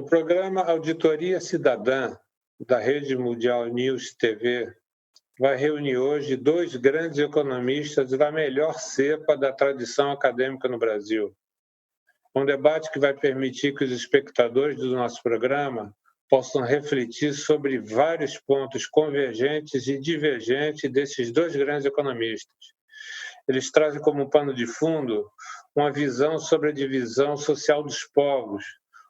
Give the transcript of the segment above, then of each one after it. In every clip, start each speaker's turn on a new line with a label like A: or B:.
A: programa Auditoria Cidadã, da Rede Mundial News TV, vai reunir hoje dois grandes economistas da melhor cepa da tradição acadêmica no Brasil. Um debate que vai permitir que os espectadores do nosso programa possam refletir sobre vários pontos convergentes e divergentes desses dois grandes economistas. Eles trazem como pano de fundo uma visão sobre a divisão social dos povos,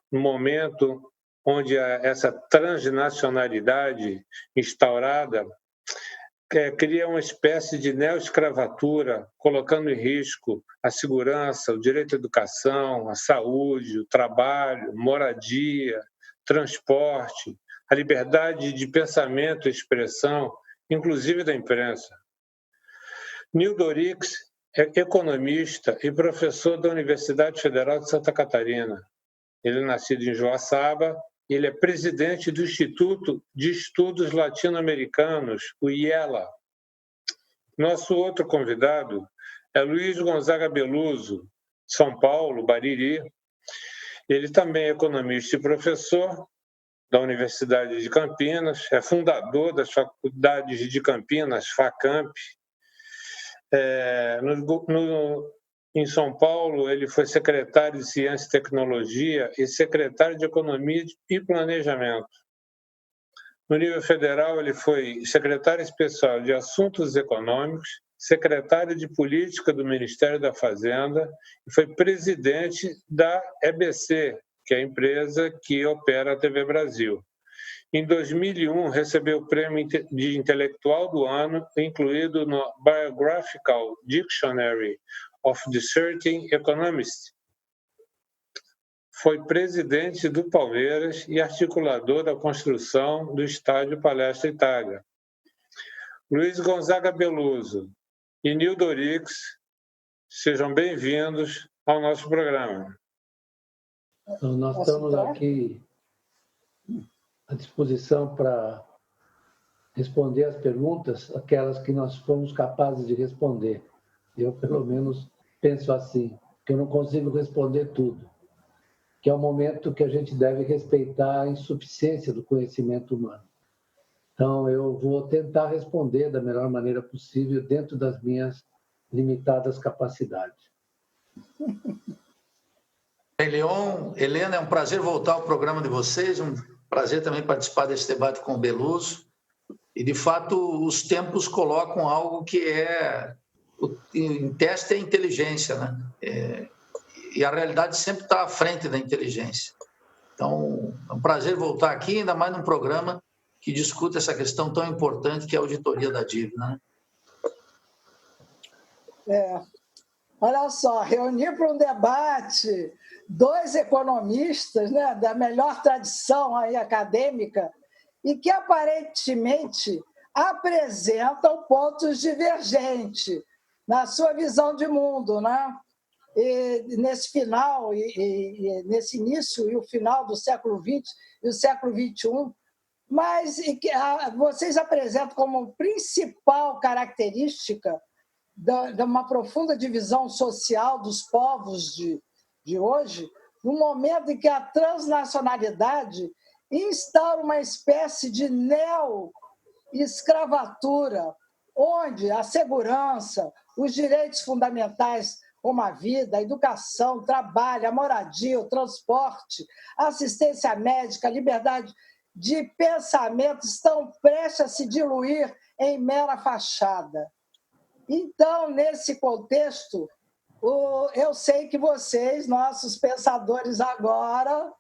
A: no momento onde essa transnacionalidade instaurada cria uma espécie de neoescravatura, colocando em risco a segurança, o direito à educação, a saúde, o trabalho, moradia, transporte, a liberdade de pensamento e expressão, inclusive da imprensa. Nil Dorix é economista e professor da Universidade Federal de Santa Catarina. Ele é nascido em Joaçaba e ele é presidente do Instituto de Estudos Latino-Americanos, o IELA. Nosso outro convidado é Luiz Gonzaga Beluso, São Paulo, Bariri. Ele também é economista e professor da Universidade de Campinas, é fundador das faculdades de Campinas, FACamp. Em São Paulo, ele foi secretário de Ciência e Tecnologia e secretário de Economia e Planejamento. No nível federal, ele foi secretário especial de Assuntos Econômicos, secretário de Política do Ministério da Fazenda e foi presidente da EBC, que é a empresa que opera a TV Brasil. Em 2001, recebeu o prêmio de intelectual do ano, incluído no Biographical Dictionary of the Certain Economist. Foi presidente do Palmeiras e articulador da construção do estádio Palestra Itália. Luiz Gonzaga Beluso e Nil Dorix, sejam bem-vindos ao nosso programa.
B: Então, nós estamos aqui à disposição para responder as perguntas, aquelas que nós fomos capazes de responder. Eu, pelo menos, penso assim, que eu não consigo responder tudo, que é o momento que a gente deve respeitar a insuficiência do conhecimento humano. Então, eu vou tentar responder da melhor maneira possível dentro das minhas limitadas capacidades.
C: Bem, Leon, Helena, é um prazer voltar ao programa de vocês, um prazer também participar desse debate com o Beluso. E, de fato, os tempos colocam algo que em teste é a inteligência, né? E a realidade sempre está à frente da inteligência. Então, é um prazer voltar aqui, ainda mais num programa que discute essa questão tão importante que é a auditoria da dívida, né?
D: Olha só, reunir para um debate dois economistas, né, da melhor tradição aí acadêmica e que aparentemente apresentam pontos divergentes na sua visão de mundo, né? E nesse final, nesse início e o final do século XX e o século XXI, mas vocês apresentam como principal característica de uma profunda divisão social dos povos de hoje, no momento em que a transnacionalidade instaura uma espécie de neo-escravatura, onde a segurança, os direitos fundamentais como a vida, a educação, o trabalho, a moradia, o transporte, a assistência médica, a liberdade de pensamento estão prestes a se diluir em mera fachada. Então, nesse contexto, eu sei que vocês, nossos pensadores agora,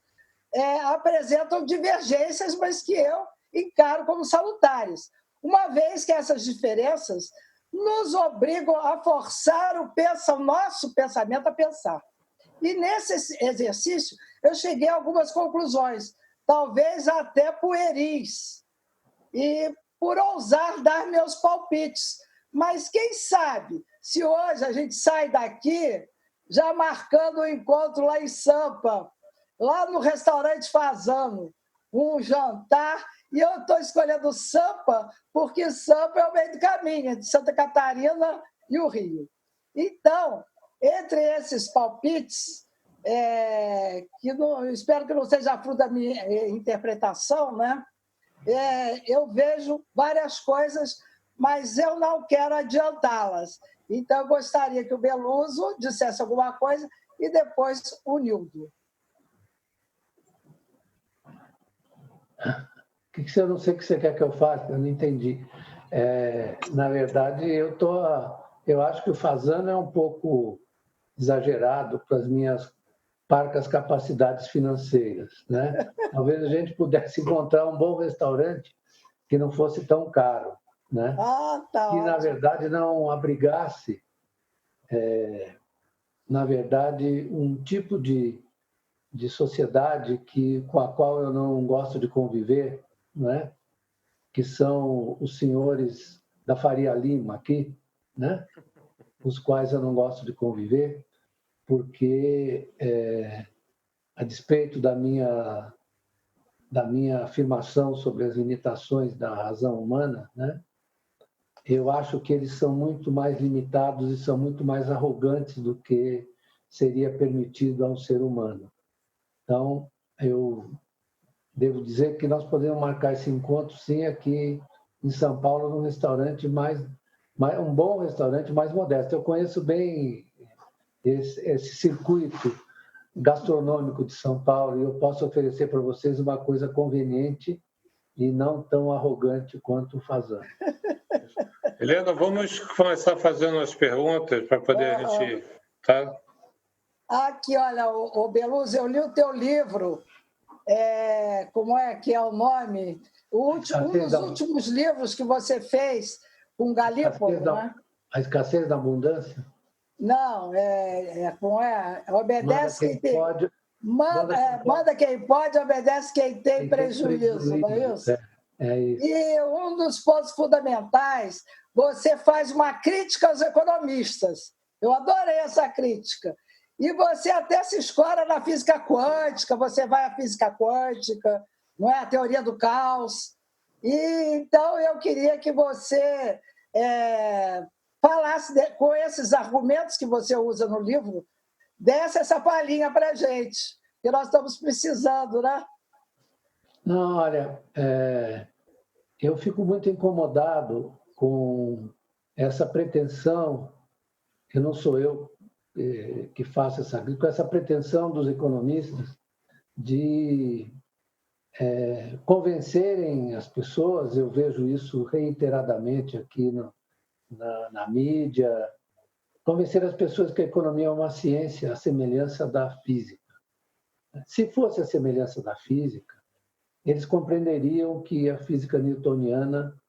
D: apresentam divergências, mas que eu encaro como salutares, uma vez que essas diferenças nos obrigam a forçar o nosso pensamento a pensar. E nesse exercício, eu cheguei a algumas conclusões, talvez até pueris, e por ousar dar meus palpites. Mas quem sabe, se hoje a gente sai daqui já marcando um encontro lá em Sampa, lá no restaurante Fazano, um jantar, e eu estou escolhendo Sampa porque Sampa é o meio do caminho, entre Santa Catarina e o Rio. Então, entre esses palpites, que não, espero que não seja fruto da minha interpretação, né? Eu vejo várias coisas, mas eu não quero adiantá-las. Então, eu gostaria que o Beluso dissesse alguma coisa e depois o Nildo.
B: Eu não sei o que você quer que eu faça, eu não entendi. Na verdade, eu acho que o Fasano é um pouco exagerado para as minhas parcas capacidades financeiras, né? Talvez a gente pudesse encontrar um bom restaurante que não fosse tão caro, né?
D: Tá
B: que,
D: ótimo.
B: na verdade, não abrigasse, na verdade, um tipo de sociedade com a qual eu não gosto de conviver, né? Que são os senhores da Faria Lima aqui, né? Os quais eu não gosto de conviver, porque, a despeito da minha afirmação sobre as limitações da razão humana, né? Eu acho que eles são muito mais limitados e são muito mais arrogantes do que seria permitido a um ser humano. Então, eu devo dizer que nós podemos marcar esse encontro, sim, aqui em São Paulo, num restaurante um bom restaurante mais modesto. Eu conheço bem esse circuito gastronômico de São Paulo e eu posso oferecer para vocês uma coisa conveniente e não tão arrogante quanto o Fasano.
A: Helena, vamos começar fazendo as perguntas para poder a gente... Tá?
D: Aqui, olha, o Beluso, eu li o teu livro, como é que é o nome? Um dos últimos livros que você fez com Galípolo, né?
B: A Escassez da Abundância?
D: Não, como é? Obedece quem tem...
B: Pode,
D: manda quem pode, obedece quem tem prejuízo, não é isso?
B: É isso.
D: E um dos pontos fundamentais, você faz uma crítica aos economistas. Eu adorei essa crítica. E você até se escora na física quântica, você vai à física quântica, não é? A teoria do caos. Então, eu queria que você falasse com esses argumentos que você usa no livro, desse essa palhinha para a gente, que nós estamos precisando, né?
B: Não, olha, eu fico muito incomodado com essa pretensão, que não sou eu que faço essa crítica, com essa pretensão dos economistas de convencerem as pessoas, eu vejo isso reiteradamente aqui na mídia, convencer as pessoas que a economia é uma ciência à semelhança da física. Se fosse a semelhança da física, eles compreenderiam que a física newtoniana,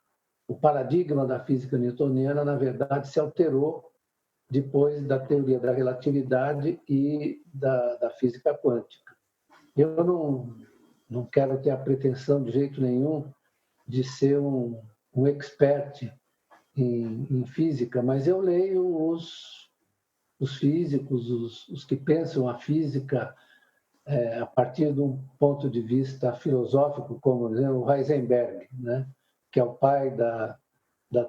B: o paradigma da física newtoniana, na verdade, se alterou depois da teoria da relatividade e da física quântica. Eu não quero ter a pretensão de jeito nenhum de ser um expert em física, mas eu leio os físicos, os que pensam a física a partir de um ponto de vista filosófico, como, por exemplo, o Heisenberg, né? Que é o pai da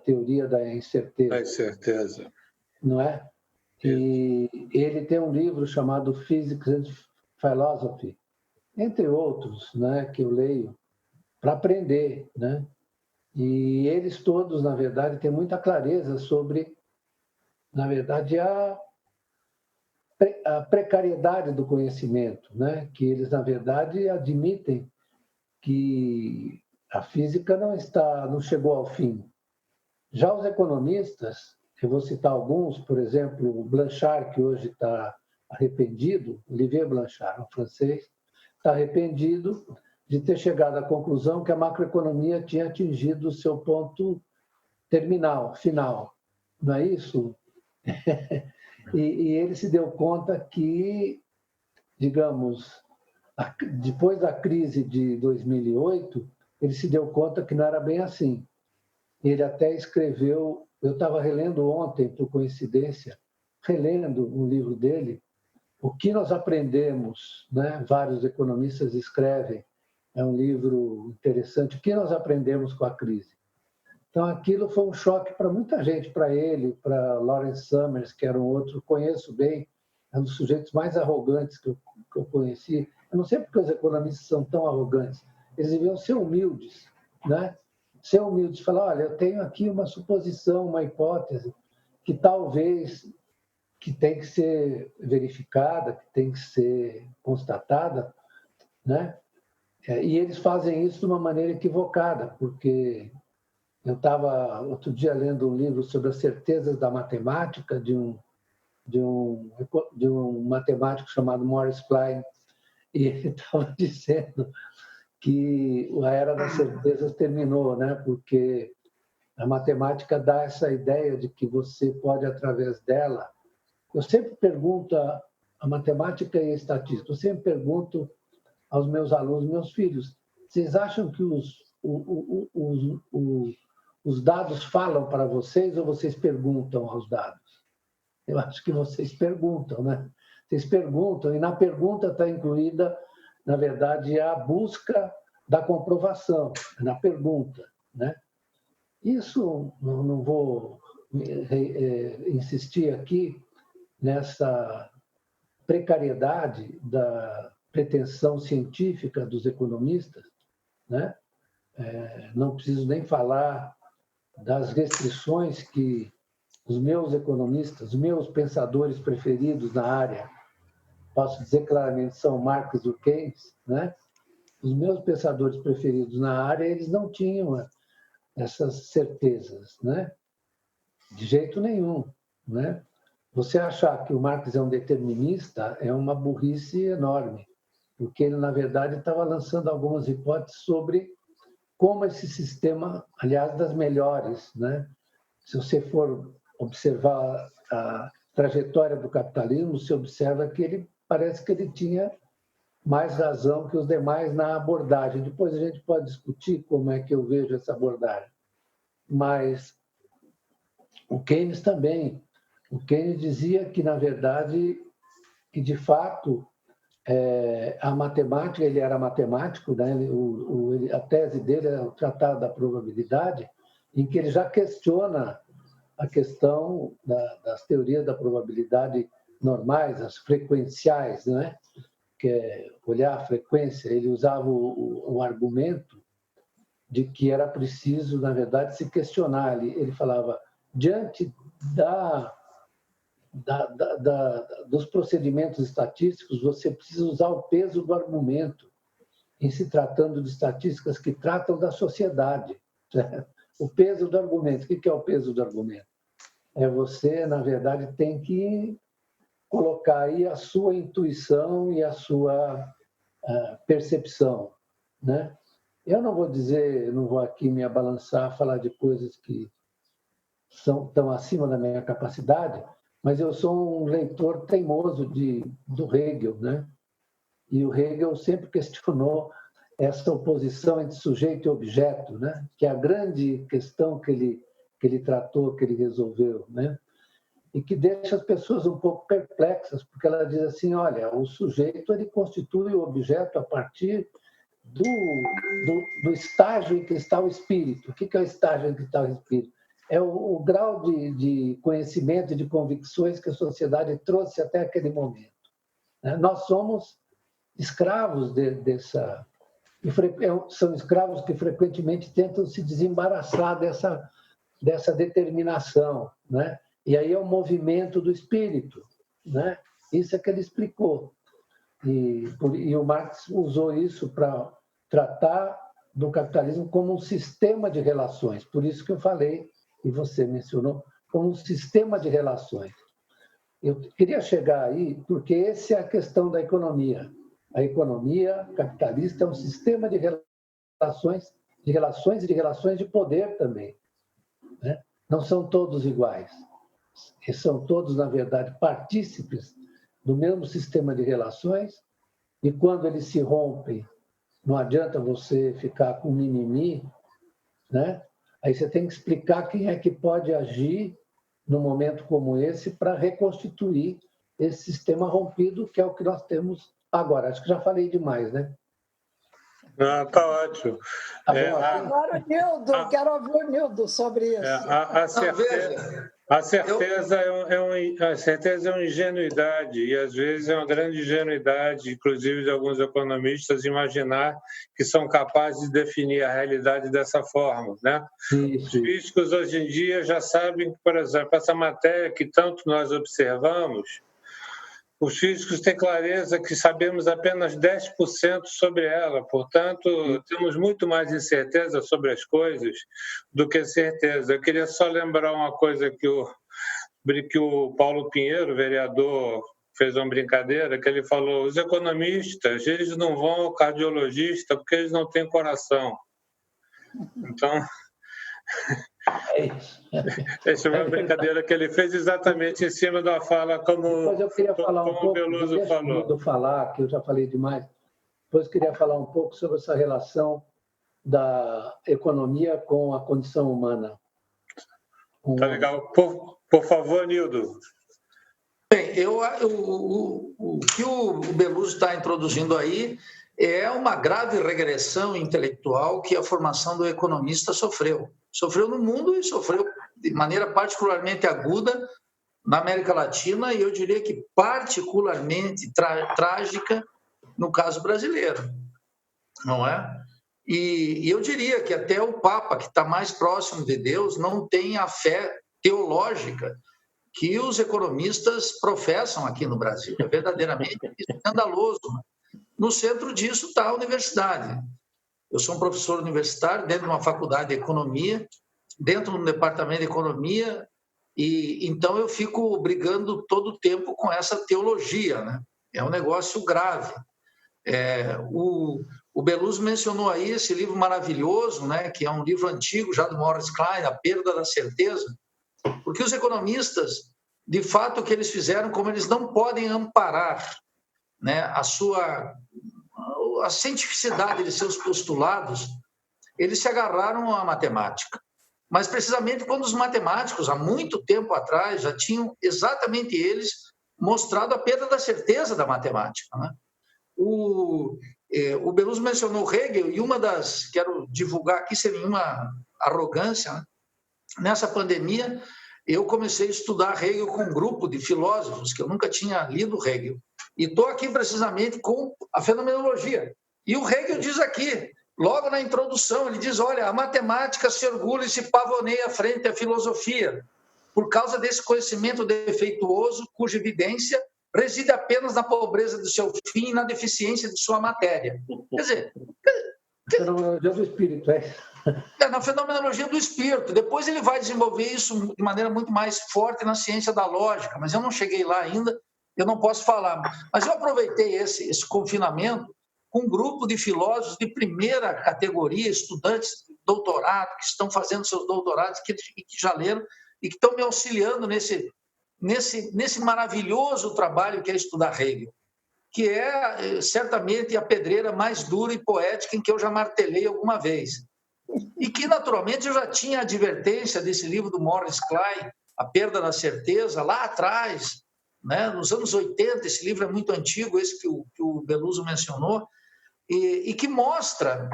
B: teoria da incerteza.
A: Da incerteza.
B: Não é? E ele tem um livro chamado Physics and Philosophy, entre outros, né, que eu leio para aprender, né? E eles todos, na verdade, têm muita clareza sobre, na verdade, a precariedade do conhecimento, né? Que eles, na verdade, admitem que a física não chegou ao fim. Já os economistas, eu vou citar alguns, por exemplo, o Blanchard, que hoje está arrependido, Olivier Blanchard, um francês, está arrependido de ter chegado à conclusão que a macroeconomia tinha atingido o seu ponto final. Não é isso? E ele se deu conta que, digamos, depois da crise de 2008, ele se deu conta que não era bem assim. Ele até escreveu, eu estava relendo ontem, por coincidência, relendo um livro dele, O que nós aprendemos, né? Vários economistas escrevem, é um livro interessante, o que nós aprendemos com a crise. Então, aquilo foi um choque para muita gente, para ele, para Lawrence Summers, que era um outro, conheço bem, um dos sujeitos mais arrogantes que eu conheci. Eu não sei porque os economistas são tão arrogantes. Eles deviam ser humildes, né? Ser humildes, falar, olha, eu tenho aqui uma suposição, uma hipótese, que talvez que tem que ser verificada, que tem que ser constatada, né? E eles fazem isso de uma maneira equivocada, porque eu estava outro dia lendo um livro sobre as certezas da matemática de um matemático chamado Morris Klein, e ele estava dizendo que a era das certezas terminou, né? Porque a matemática dá essa ideia de que você pode, através dela... Eu sempre pergunto a matemática e a estatística, eu sempre pergunto aos meus alunos, meus filhos, vocês acham que os dados falam para vocês ou vocês perguntam aos dados? Eu acho que vocês perguntam, né? Vocês perguntam, e na pergunta está incluída, na verdade, a busca da comprovação, na pergunta, né? Isso, não vou insistir aqui nessa precariedade da pretensão científica dos economistas, né? Não preciso nem falar das restrições que os meus economistas, os meus pensadores preferidos na área, posso dizer claramente, são Marx e Keynes, né? Os meus pensadores preferidos na área, eles não tinham essas certezas, né? De jeito nenhum, né? Você achar que o Marx é um determinista é uma burrice enorme, porque ele, na verdade, estava lançando algumas hipóteses sobre como esse sistema, aliás, das melhores, né? Se você for observar a trajetória do capitalismo, você observa que parece que ele tinha mais razão que os demais na abordagem. Depois a gente pode discutir como é que eu vejo essa abordagem. Mas o Keynes também. O Keynes dizia que, na verdade, que de fato a matemática, ele era matemático, né? A tese dele é o Tratado da Probabilidade, em que ele já questiona a questão das teorias da probabilidade normais, as frequenciais, né? Que é olhar a frequência. Ele usava o argumento de que era preciso, na verdade, se questionar. Ele falava, diante dos procedimentos estatísticos, você precisa usar o peso do argumento, em se tratando de estatísticas que tratam da sociedade. O peso do argumento. O que é o peso do argumento? Você, na verdade, tem que colocar aí a sua intuição e a sua percepção, né? Eu não vou dizer, não vou aqui me abalançar, falar de coisas que estão acima da minha capacidade, mas eu sou um leitor teimoso do Hegel, né? E o Hegel sempre questionou essa oposição entre sujeito e objeto, né? Que é a grande questão que ele tratou, que ele resolveu, né? E que deixa as pessoas um pouco perplexas, porque ela diz assim, olha, o sujeito ele constitui o objeto a partir do estágio em que está o espírito. O que é o estágio em que está o espírito? É o grau de conhecimento e de convicções que a sociedade trouxe até aquele momento. Nós somos escravos dessa... São escravos que frequentemente tentam se desembaraçar dessa determinação, né? E aí é o movimento do espírito, né? Isso é que ele explicou. E o Marx usou isso para tratar do capitalismo como um sistema de relações. Por isso que eu falei, e você mencionou, como um sistema de relações. Eu queria chegar aí, porque essa é a questão da economia. A economia capitalista é um sistema de relações e de relações de poder também, né? Não são todos iguais. E são todos, na verdade, partícipes do mesmo sistema de relações, e quando eles se rompem, não adianta você ficar com mimimi, né? Aí você tem que explicar quem é que pode agir num momento como esse para reconstituir esse sistema rompido, que é o que nós temos agora. Acho que já falei demais, né?
A: Tá ótimo.
D: Agora o Nildo, quero ouvir o Nildo sobre isso.
A: A certeza... A certeza é uma ingenuidade, e às vezes é uma grande ingenuidade, inclusive de alguns economistas, imaginar que são capazes de definir a realidade dessa forma, né? Os físicos hoje em dia já sabem que, por exemplo, essa matéria que tanto nós observamos, os físicos têm clareza que sabemos apenas 10% sobre ela, portanto, temos muito mais incerteza sobre as coisas do que certeza. Eu queria só lembrar uma coisa que o Paulo Pinheiro, vereador, fez uma brincadeira, que ele falou: os economistas, eles não vão ao cardiologista porque eles não têm coração. Então... Essa é uma brincadeira que ele fez exatamente em cima da fala como
B: eu queria falar um pouco,
A: o Beluso falou.
B: Que eu já falei demais. Depois eu queria falar um pouco sobre essa relação da economia com a condição humana.
A: Tá legal. Por favor, Nildo.
C: Bem, o que o Beluso está introduzindo aí é uma grave regressão intelectual que a formação do economista sofreu. Sofreu no mundo e sofreu de maneira particularmente aguda na América Latina e eu diria que particularmente trágica no caso brasileiro, não é? E eu diria que até o Papa, que está mais próximo de Deus, não tem a fé teológica que os economistas professam aqui no Brasil. É verdadeiramente escandaloso. No centro disso está a universidade. Eu sou um professor universitário dentro de uma faculdade de economia, dentro do departamento de economia, e então eu fico brigando todo o tempo com essa teologia, né? É um negócio grave. O Beluso mencionou aí esse livro maravilhoso, né, que é um livro antigo, já do Morris Klein, A Perda da Certeza, porque os economistas, de fato, o que eles fizeram, como eles não podem amparar, né, a cientificidade de seus postulados, eles se agarraram à matemática. Mas, precisamente, quando os matemáticos, há muito tempo atrás, já tinham exatamente eles mostrado a perda da certeza da matemática, né? O Beluso mencionou Hegel, e uma das, quero divulgar aqui sem nenhuma arrogância, né? Nessa pandemia, eu comecei a estudar Hegel com um grupo de filósofos, que eu nunca tinha lido Hegel. E estou aqui precisamente com a fenomenologia. E o Hegel diz aqui, logo na introdução, ele diz, olha, a matemática se orgulha e se pavoneia frente à filosofia, por causa desse conhecimento defeituoso, cuja evidência reside apenas na pobreza do seu fim e na deficiência de sua matéria. Quer dizer...
B: Fenomenologia do espírito,
C: na fenomenologia do espírito. Depois ele vai desenvolver isso de maneira muito mais forte na ciência da lógica, mas eu não cheguei lá ainda, eu não posso falar. Mas eu aproveitei esse confinamento com um grupo de filósofos de primeira categoria, estudantes de doutorado, que estão fazendo seus doutorados, que já leram e que estão me auxiliando nesse maravilhoso trabalho que é estudar Hegel, que é certamente a pedreira mais dura e poética em que eu já martelei alguma vez. E que, naturalmente, eu já tinha advertência desse livro do Morris Klein, A Perda da Certeza, lá atrás, né? Nos anos 80, esse livro é muito antigo, esse que o Beluso mencionou, e que mostra,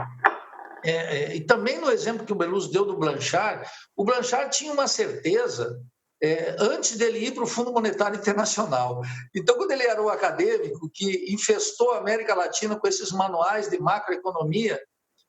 C: e também no exemplo que o Beluso deu do Blanchard, o Blanchard tinha uma certeza antes dele ir para o Fundo Monetário Internacional. Então, quando ele era o acadêmico que infestou a América Latina com esses manuais de macroeconomia,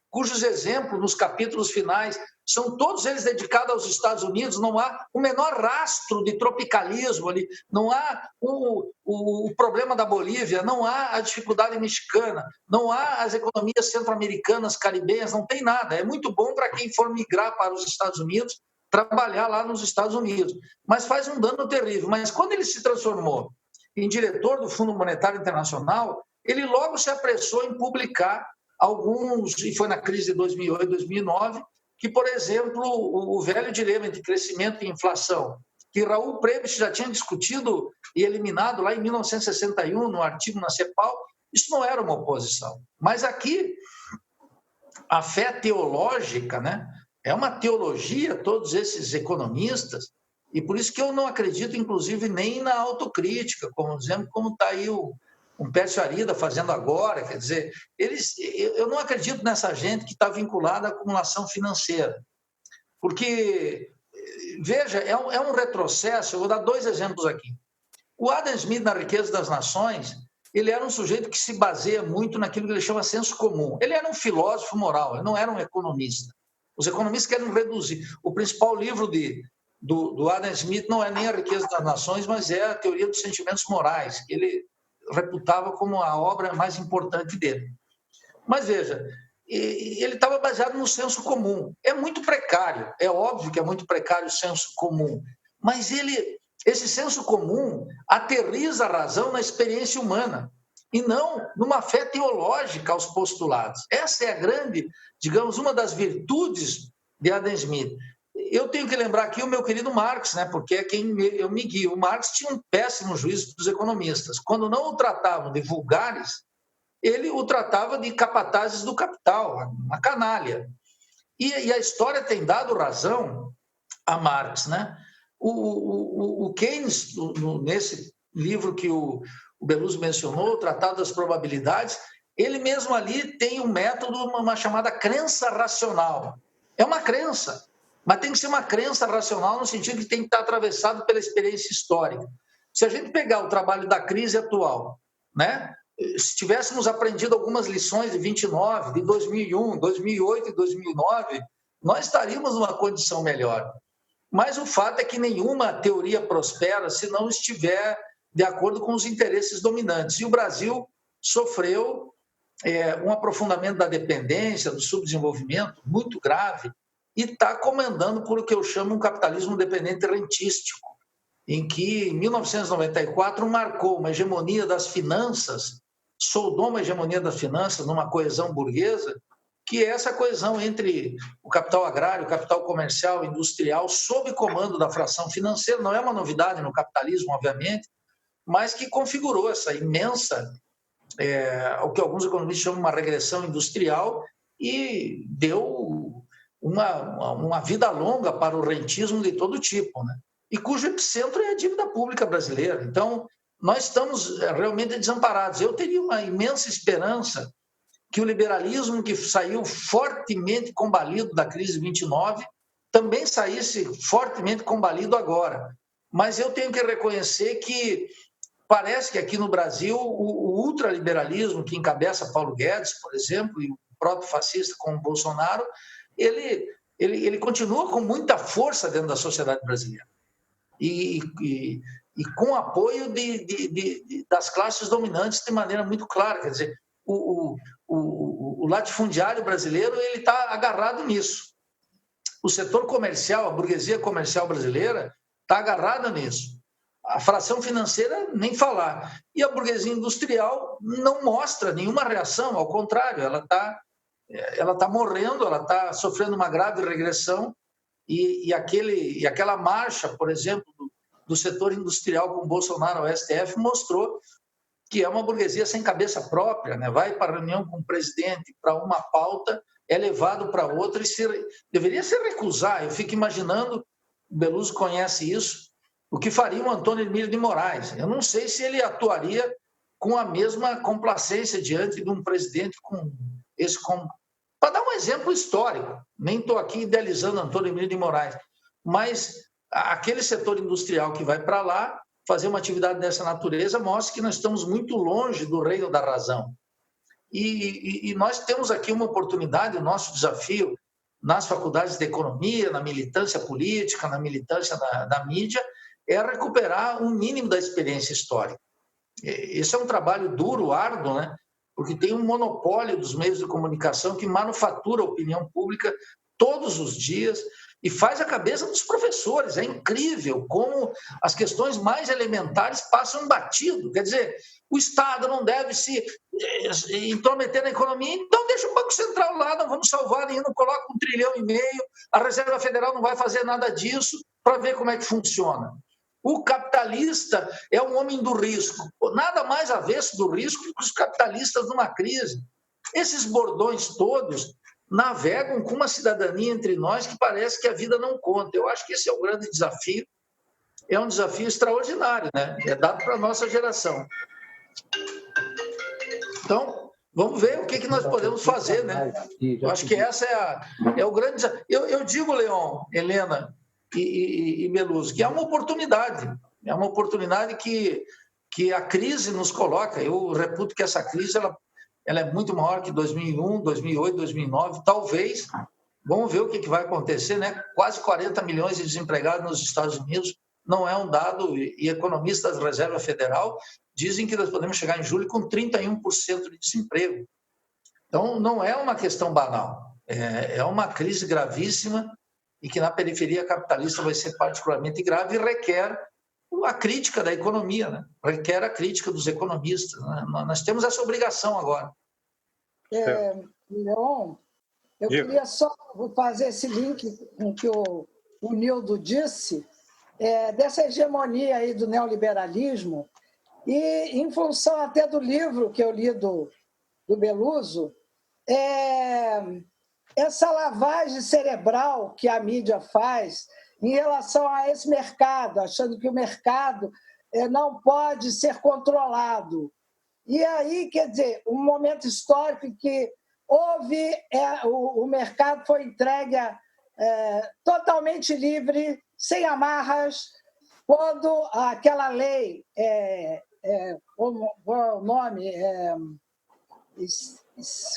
C: cujos exemplos nos capítulos finais são todos eles dedicados aos Estados Unidos, não há o menor rastro de tropicalismo ali, não há o problema da Bolívia, não há a dificuldade mexicana, não há as economias centro-americanas, caribenhas, não tem nada. É muito bom para quem for migrar para os Estados Unidos, trabalhar lá nos Estados Unidos, mas faz um dano terrível. Mas quando ele se transformou em diretor do Fundo Monetário Internacional, ele logo se apressou em publicar alguns, e foi na crise de 2008, 2009, que, por exemplo, o velho dilema de crescimento e inflação, que Raul Prebisch já tinha discutido e eliminado lá em 1961, no artigo na CEPAL, isso não era uma oposição. Mas aqui, a fé teológica, né, é uma teologia, todos esses economistas, e por isso que eu não acredito, inclusive, nem na autocrítica, como exemplo, como está aí um Pércio Arida fazendo agora, quer dizer, eu não acredito nessa gente que está vinculada à acumulação financeira, porque veja, é um retrocesso. Eu vou dar 2 exemplos aqui. O Adam Smith, na Riqueza das Nações, ele era um sujeito que se baseia muito naquilo que ele chama senso comum. Ele era um filósofo moral, ele não era um economista. Os economistas querem reduzir. O principal livro do Adam Smith não é nem a Riqueza das Nações, mas é a Teoria dos Sentimentos Morais, que ele reputava como a obra mais importante dele. Mas veja, ele estava baseado no senso comum. É muito precário, é óbvio que é muito precário o senso comum, mas esse senso comum aterriza a razão na experiência humana e não numa fé teológica aos postulados. Essa é a grande, digamos, uma das virtudes de Adam Smith. Eu tenho que lembrar aqui o meu querido Marx, né? Porque é quem eu me guio. O Marx tinha um péssimo juízo dos economistas. Quando não o tratavam de vulgares, ele o tratava de capatazes do capital, uma canalha. E a história tem dado razão a Marx, né? O Keynes, nesse livro que o Beluso mencionou, o Tratado das Probabilidades, ele mesmo ali tem um método, uma chamada crença racional. É uma crença, mas tem que ser uma crença racional no sentido que tem que estar atravessado pela experiência histórica. Se a gente pegar o trabalho da crise atual, né? Se tivéssemos aprendido algumas lições de 29, de 2001, 2008 e 2009, nós estaríamos numa condição melhor. Mas o fato é que nenhuma teoria prospera se não estiver de acordo com os interesses dominantes. E o Brasil sofreu um aprofundamento da dependência, do subdesenvolvimento muito grave e está comandando por o que eu chamo um capitalismo dependente rentístico, em que, em 1994, marcou uma hegemonia das finanças, soldou uma hegemonia das finanças numa coesão burguesa, que é essa coesão entre o capital agrário, o capital comercial, industrial, sob comando da fração financeira. Não é uma novidade no capitalismo, obviamente, mas que configurou essa imensa, o que alguns economistas chamam de uma regressão industrial, e deu uma vida longa para o rentismo de todo tipo, né? E cujo epicentro é a dívida pública brasileira. Então, nós estamos realmente desamparados. Eu teria uma imensa esperança que o liberalismo, que saiu fortemente combalido da crise de 29, também saísse fortemente combalido agora. Mas eu tenho que reconhecer que parece que aqui no Brasil o ultraliberalismo, que encabeça Paulo Guedes, por exemplo, e o próprio fascista como Bolsonaro, ele continua com muita força dentro da sociedade brasileira. E com apoio das classes dominantes de maneira muito clara. Quer dizer, o latifundiário brasileiro está agarrado nisso. O setor comercial, a burguesia comercial brasileira está agarrada nisso. A fração financeira, nem falar. E a burguesia industrial não mostra nenhuma reação, ao contrário, ela está morrendo, ela está sofrendo uma grave regressão. E aquela marcha, por exemplo, do setor industrial com Bolsonaro ao STF mostrou que é uma burguesia sem cabeça própria, né? Vai para a reunião com o presidente para uma pauta, é levado para outra e deveria se recusar. Eu fico imaginando, o Beluso conhece isso, o que faria o Antônio Emílio de Moraes. Eu não sei se ele atuaria com a mesma complacência diante de um presidente com esse... Para dar um exemplo histórico, nem estou aqui idealizando Antônio Emílio de Moraes, mas aquele setor industrial que vai para lá fazer uma atividade dessa natureza mostra que nós estamos muito longe do reino da razão. E nós temos aqui uma oportunidade, o nosso desafio nas faculdades de economia, na militância política, na militância da mídia, é recuperar um mínimo da experiência histórica. Esse é um trabalho duro, árduo, né? Porque tem um monopólio dos meios de comunicação que manufatura a opinião pública todos os dias e faz a cabeça dos professores. É incrível como as questões mais elementares passam batido. Quer dizer, o Estado não deve se intrometer na economia, então deixa o Banco Central lá, não vamos salvar nenhum, não coloca 1,5 trilhão, a Reserva Federal não vai fazer nada disso para ver como é que funciona. O capitalista é um homem do risco, nada mais avesso do risco que os capitalistas numa crise. Esses bordões todos navegam com uma cidadania entre nós que parece que a vida não conta. Eu acho que esse é o grande desafio, é um desafio extraordinário, né? É dado para a nossa geração. Então, vamos ver o que nós podemos fazer, né? Eu acho que essa é o grande desafio. Eu digo, Leon, Helena, e Beluso, que é uma oportunidade. É uma oportunidade que a crise nos coloca. Eu reputo que essa crise ela é muito maior que 2001, 2008, 2009, talvez. Vamos ver o que vai acontecer, né? Quase 40 milhões de desempregados nos Estados Unidos não é um dado, e economistas da Reserva Federal dizem que nós podemos chegar em julho com 31% de desemprego. Então, não é uma questão banal, é uma crise gravíssima e que na periferia capitalista vai ser particularmente grave e requer a crítica da economia, né? Requer a crítica dos economistas. Né? Nós temos essa obrigação agora.
D: Leon, eu queria só fazer esse link com o que o Nildo disse, dessa hegemonia aí do neoliberalismo, e em função até do livro que eu li do Beluso, essa lavagem cerebral que a mídia faz em relação a esse mercado, achando que o mercado não pode ser controlado. E aí, quer dizer, um momento histórico em que o mercado foi entregue totalmente livre, sem amarras, quando aquela lei, qual é o nome?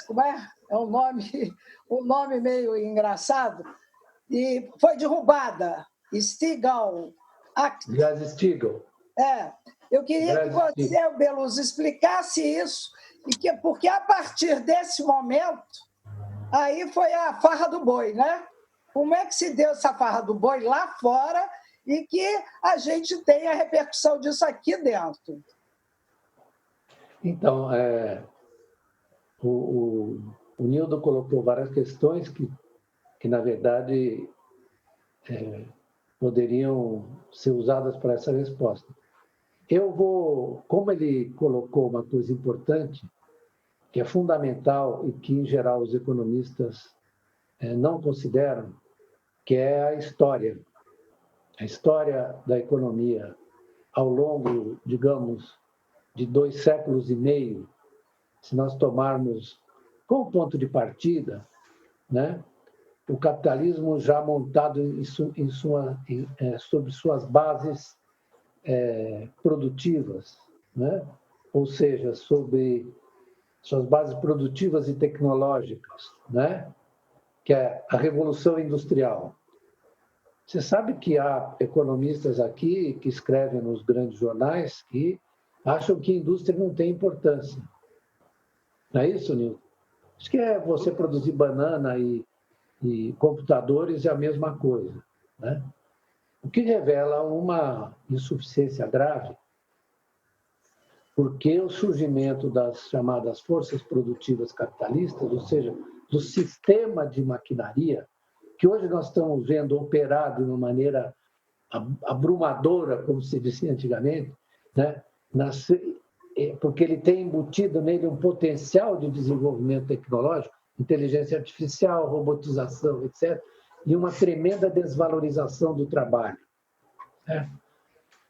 D: Como é? É um nome meio engraçado, e foi derrubada. Stigall Act.
B: Glass-Steagall.
D: Eu queria que você, Beluso, explicasse isso, porque a partir desse momento, aí foi a farra do boi, né? Como é que se deu essa farra do boi lá fora e que a gente tem a repercussão disso aqui dentro?
B: Então, o Nildo colocou várias questões que na verdade, poderiam ser usadas para essa resposta. Como ele colocou uma coisa importante, que é fundamental e que, em geral, os economistas não consideram, que é a história da economia ao longo, digamos, de 2 séculos e meio, se nós tomarmos como ponto de partida, né, o capitalismo já montado sobre suas bases produtivas, né? Ou seja, sobre suas bases produtivas e tecnológicas, né? Que é a Revolução Industrial. Você sabe que há economistas aqui que escrevem nos grandes jornais que acham que a indústria não tem importância. Não é isso, Nilton? Acho que você produzir banana e computadores é a mesma coisa, né? O que revela uma insuficiência grave, porque o surgimento das chamadas forças produtivas capitalistas, ou seja, do sistema de maquinaria, que hoje nós estamos vendo operado de uma maneira abrumadora, como se dizia antigamente, né? Porque ele tem embutido nele um potencial de desenvolvimento tecnológico, inteligência artificial, robotização, etc., e uma tremenda desvalorização do trabalho.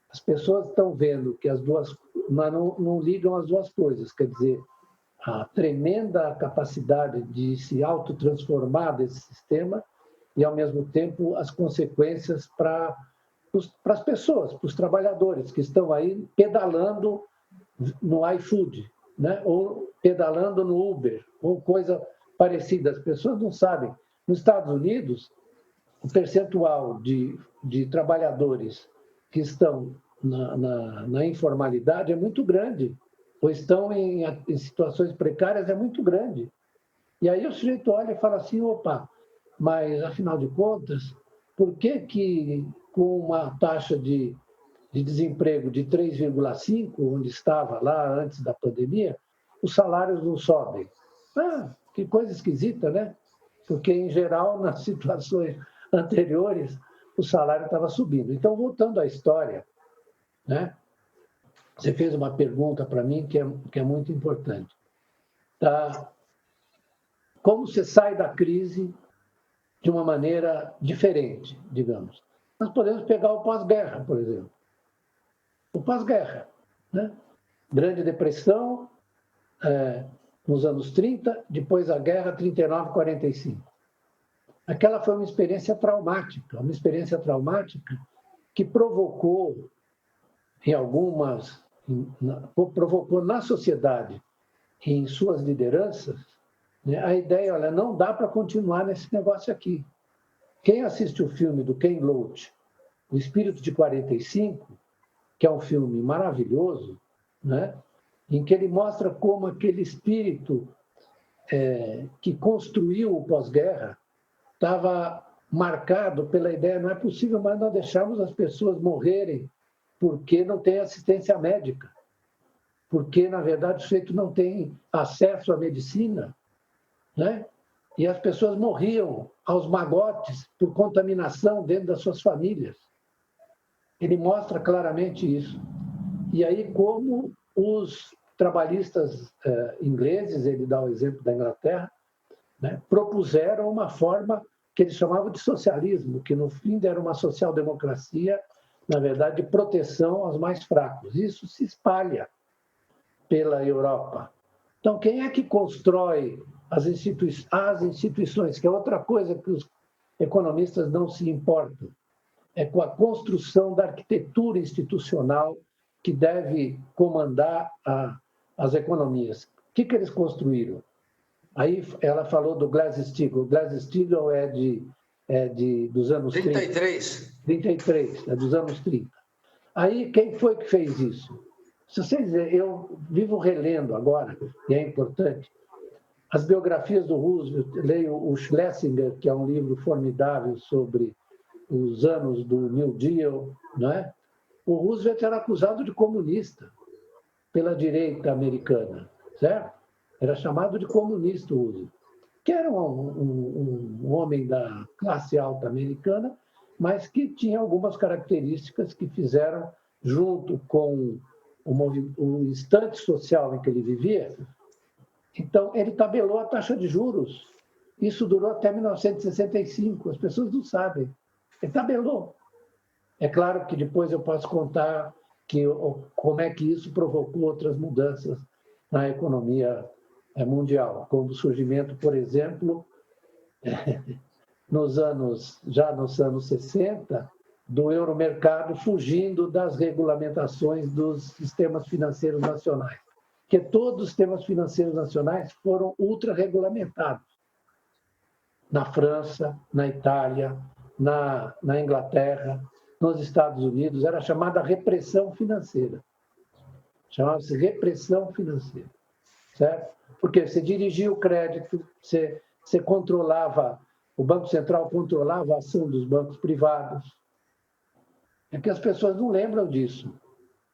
B: As pessoas estão vendo que as duas, mas não ligam as duas coisas, quer dizer, a tremenda capacidade de se autotransformar desse sistema e, ao mesmo tempo, as consequências para as pessoas, para os trabalhadores que estão aí pedalando no iFood, né? Ou pedalando no Uber, ou coisa parecida. As pessoas não sabem. Nos Estados Unidos, o percentual de trabalhadores que estão na informalidade é muito grande, ou estão em situações precárias é muito grande. E aí o sujeito olha e fala assim, opa, mas, afinal de contas, por que com uma taxa de desemprego de 3,5, onde estava lá antes da pandemia, os salários não sobem? Que coisa esquisita, né? Porque, em geral, nas situações anteriores, o salário estava subindo. Então, voltando à história, né? Você fez uma pergunta para mim que é muito importante. Como você sai da crise de uma maneira diferente, digamos? Nós podemos pegar o pós-guerra, por exemplo. O pós-guerra, né? Grande Depressão, nos anos 30, depois a guerra, 39, 45. aquela foi uma experiência traumática que provocou provocou na sociedade e em suas lideranças, né, a ideia, olha, não dá para continuar nesse negócio aqui. Quem assiste o filme do Ken Loach, O Espírito de 45, que é um filme maravilhoso, né, em que ele mostra como aquele espírito que construiu o pós-guerra estava marcado pela ideia, não é possível mais nós deixarmos as pessoas morrerem porque não tem assistência médica, porque, na verdade, o sujeito não tem acesso à medicina, né? E as pessoas morriam aos magotes por contaminação dentro das suas famílias. Ele mostra claramente isso. E aí, como os trabalhistas ingleses, ele dá o exemplo da Inglaterra, né, propuseram uma forma que eles chamavam de socialismo, que no fim era uma social-democracia, na verdade, de proteção aos mais fracos. Isso se espalha pela Europa. Então, quem é que constrói as instituições, que é outra coisa que os economistas não se importam, é com a construção da arquitetura institucional que deve comandar as economias. O que eles construíram? Aí ela falou do Glass-Steagall. O Glass-Steagall dos anos
C: 33.
B: 33, é dos anos 30. Aí, quem foi que fez isso? Se vocês verem, eu vivo relendo agora, e é importante, as biografias do Roosevelt. Leio o Schlesinger, que é um livro formidável sobre os anos do New Deal, não é? O Roosevelt era acusado de comunista pela direita americana, certo? Era chamado de comunista, o Roosevelt, que era um homem da classe alta americana, mas que tinha algumas características que fizeram, junto com o instante social em que ele vivia. Então, ele tabelou a taxa de juros. Isso durou até 1965, as pessoas não sabem. Ele tabelou. É claro que depois eu posso contar como é que isso provocou outras mudanças na economia mundial, como o surgimento, por exemplo, nos anos 60, do euromercado fugindo das regulamentações dos sistemas financeiros nacionais. Porque todos os sistemas financeiros nacionais foram ultra-regulamentados. Na França, na Itália, na Inglaterra, nos Estados Unidos, era chamada repressão financeira. Chamava-se repressão financeira, certo? Porque você dirigia o crédito, você controlava, o Banco Central controlava a ação dos bancos privados. É que as pessoas não lembram disso,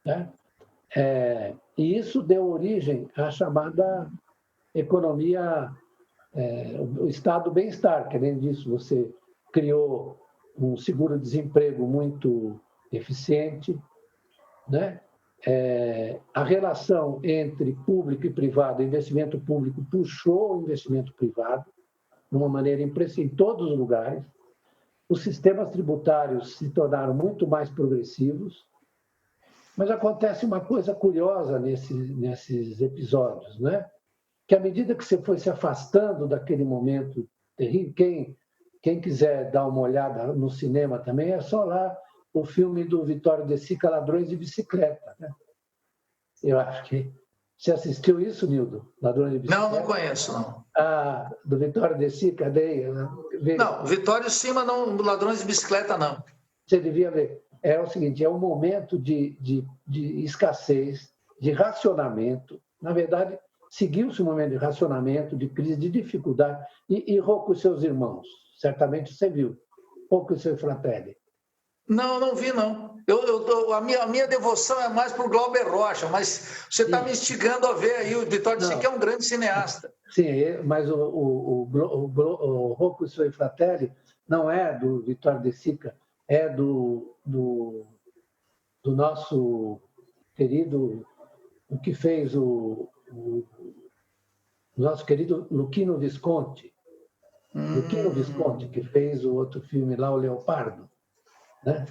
B: né? E isso deu origem à chamada economia, o estado do bem-estar, que além disso você criou um seguro-desemprego muito eficiente, né? A relação entre público e privado, investimento público puxou o investimento privado de uma maneira impressionante em todos os lugares. Os sistemas tributários se tornaram muito mais progressivos, mas acontece uma coisa curiosa nesses episódios, né? Que à medida que você foi se afastando daquele momento terrível, quem quiser dar uma olhada no cinema também, é só lá o filme do Vittorio De Sica, Ladrões de Bicicleta, né? Eu acho que... Você assistiu isso, Nildo? Ladrões de Bicicleta?
C: Não conheço, não.
B: Do Vittorio De Sica,
C: Não, Vittorio sim, mas não, Ladrões de Bicicleta, não.
B: Você devia ver. É o seguinte, é um momento de escassez, de racionamento. Na verdade, seguiu-se um momento de racionamento, de crise, de dificuldade. E Rocco e seus irmãos? Certamente você viu. Rocco e seu fratelli.
C: Não vi, não. A minha devoção é mais para o Glauber Rocha, mas você está me instigando a ver aí. O Vittorio De Sica é um grande cineasta.
B: Sim, mas o Rocco e seu fratelli não é do Vittorio De Sica, é do nosso querido, o que fez o nosso querido Luchino Visconti. Luchino Visconti, que fez o outro filme lá, O Leopardo. Né?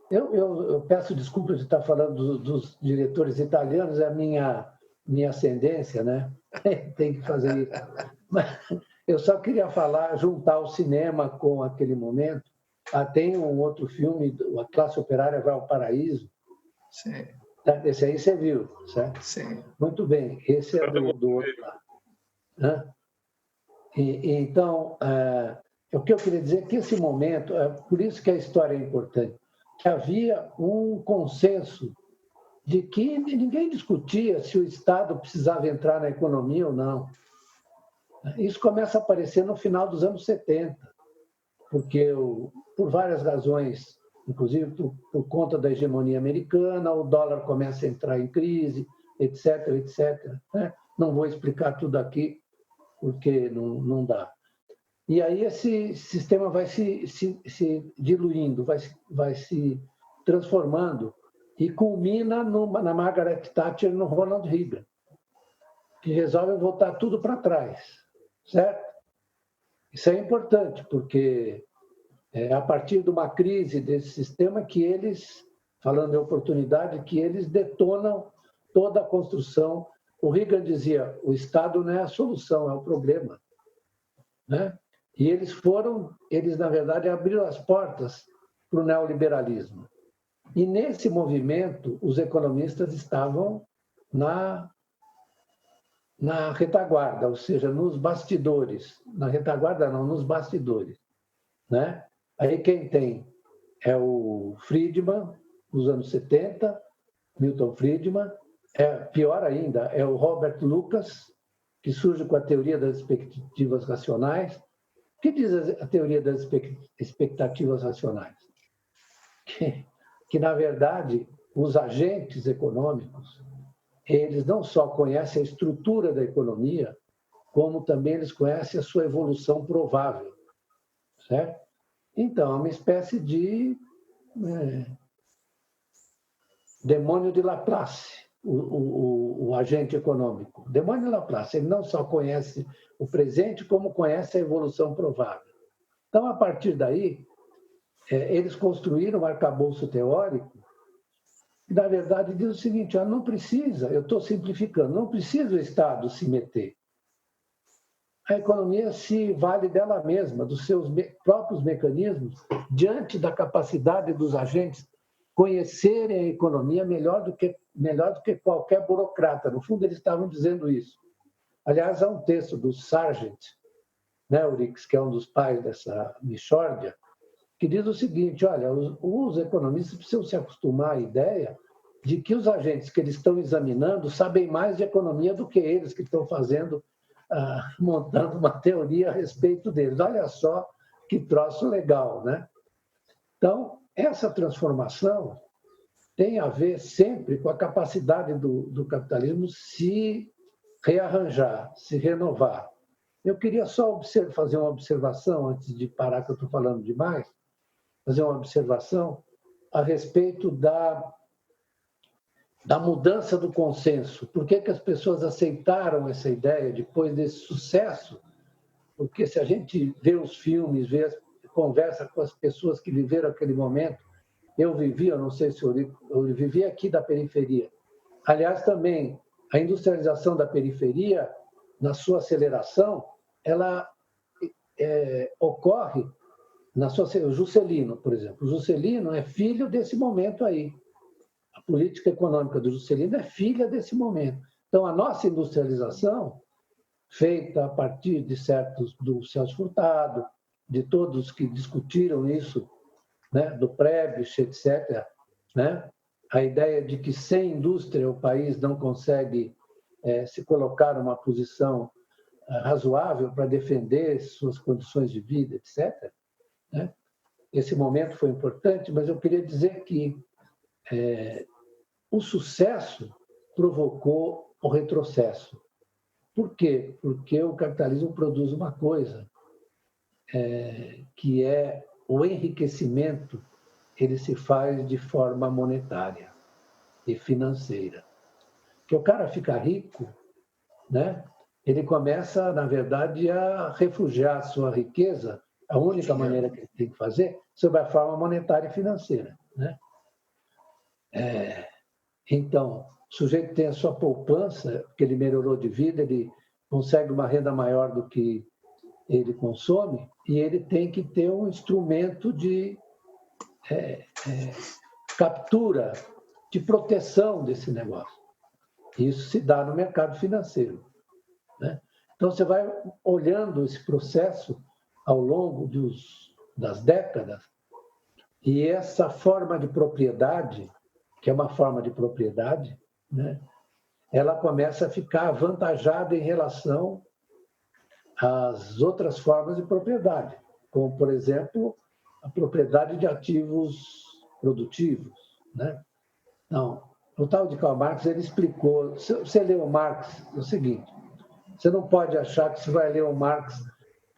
B: Eu peço desculpas de estar falando dos diretores italianos, é a minha ascendência, né? Tem que fazer isso. Eu só queria juntar o cinema com aquele momento. Tem um outro filme, A Classe Operária Vai ao Paraíso.
C: Sim.
B: Esse aí você viu, certo?
C: Sim.
B: Muito bem. Esse é do outro lado. Então, o que eu queria dizer é que esse momento, por isso que a história é importante, que havia um consenso de que ninguém discutia se o Estado precisava entrar na economia ou não. Isso começa a aparecer no final dos anos 70, porque, por várias razões, inclusive por conta da hegemonia americana, o dólar começa a entrar em crise, etc., etc. Não vou explicar tudo aqui, porque não dá. E aí esse sistema vai se diluindo, vai se transformando e culmina na Margaret Thatcher e no Ronald Reagan, que resolvem voltar tudo para trás, certo? Isso é importante, porque é a partir de uma crise desse sistema que eles, falando de oportunidade, que eles detonam toda a construção. O Reagan dizia, o Estado não é a solução, é o problema. Né? E eles, na verdade, abriram as portas para o neoliberalismo. E nesse movimento, os economistas estavam na retaguarda, ou seja, nos bastidores. Na retaguarda não, nos bastidores. Né? Aí quem tem é o Friedman, nos anos 70, Milton Friedman. Pior ainda, é o Robert Lucas, que surge com a teoria das expectativas racionais. O que diz a teoria das expectativas racionais? Que, na verdade, os agentes econômicos, eles não só conhecem a estrutura da economia, como também eles conhecem a sua evolução provável, certo? Então, é uma espécie de demônio de Laplace, o agente econômico. Demônio de Laplace, ele não só conhece o presente, como conhece a evolução provável. Então, a partir daí, eles construíram um arcabouço teórico que, na verdade, diz o seguinte, não precisa, eu estou simplificando, não precisa o Estado se meter. A economia se vale dela mesma, dos seus próprios mecanismos, diante da capacidade dos agentes conhecerem a economia melhor do que qualquer burocrata. No fundo, eles estavam dizendo isso. Aliás, há um texto do Sargent, Neurix, que é um dos pais dessa mixórdia, que diz o seguinte, olha, os economistas precisam se acostumar à ideia de que os agentes que eles estão examinando sabem mais de economia do que eles que estão montando uma teoria a respeito deles. Olha só que troço legal, né? Então, essa transformação tem a ver sempre com a capacidade do capitalismo se rearranjar, se renovar. Eu queria só fazer uma observação, antes de parar, que eu estou falando demais, fazer uma observação a respeito da mudança do consenso. Por que as pessoas aceitaram essa ideia depois desse sucesso? Porque se a gente vê os filmes, conversa com as pessoas que viveram aquele momento, eu não sei se eu vivi aqui da periferia. Aliás, também, a industrialização da periferia, na sua aceleração, ela ocorre o Juscelino, por exemplo. O Juscelino é filho desse momento aí. A política econômica do Juscelino é filha desse momento. Então, a nossa industrialização, feita a partir do Celso Furtado, de todos que discutiram isso, né, do Prebisch, etc., né, a ideia de que sem indústria o país não consegue se colocar numa posição razoável para defender suas condições de vida, etc., né? Esse momento foi importante, mas eu queria dizer que o sucesso provocou o retrocesso. Por quê? Porque o capitalismo produz uma coisa, que é o enriquecimento, ele se faz de forma monetária e financeira. Que o cara fica rico, né? Ele começa, na verdade, a refugiar a sua riqueza, a única maneira que ele tem que fazer, sob a forma monetária e financeira. Né? Então, o sujeito tem a sua poupança, porque ele melhorou de vida, ele consegue uma renda maior do que ele consome, e ele tem que ter um instrumento de captura, de proteção desse negócio. Isso se dá no mercado financeiro, né? Então, você vai olhando esse processo ao longo das décadas, e essa forma de propriedade, que é uma forma de propriedade, né, ela começa a ficar avantajada em relação às outras formas de propriedade, como, por exemplo, a propriedade de ativos produtivos, né? Então, o tal de Karl Marx, ele explicou, se você lê o Marx, é o seguinte, você não pode achar que você vai ler o Marx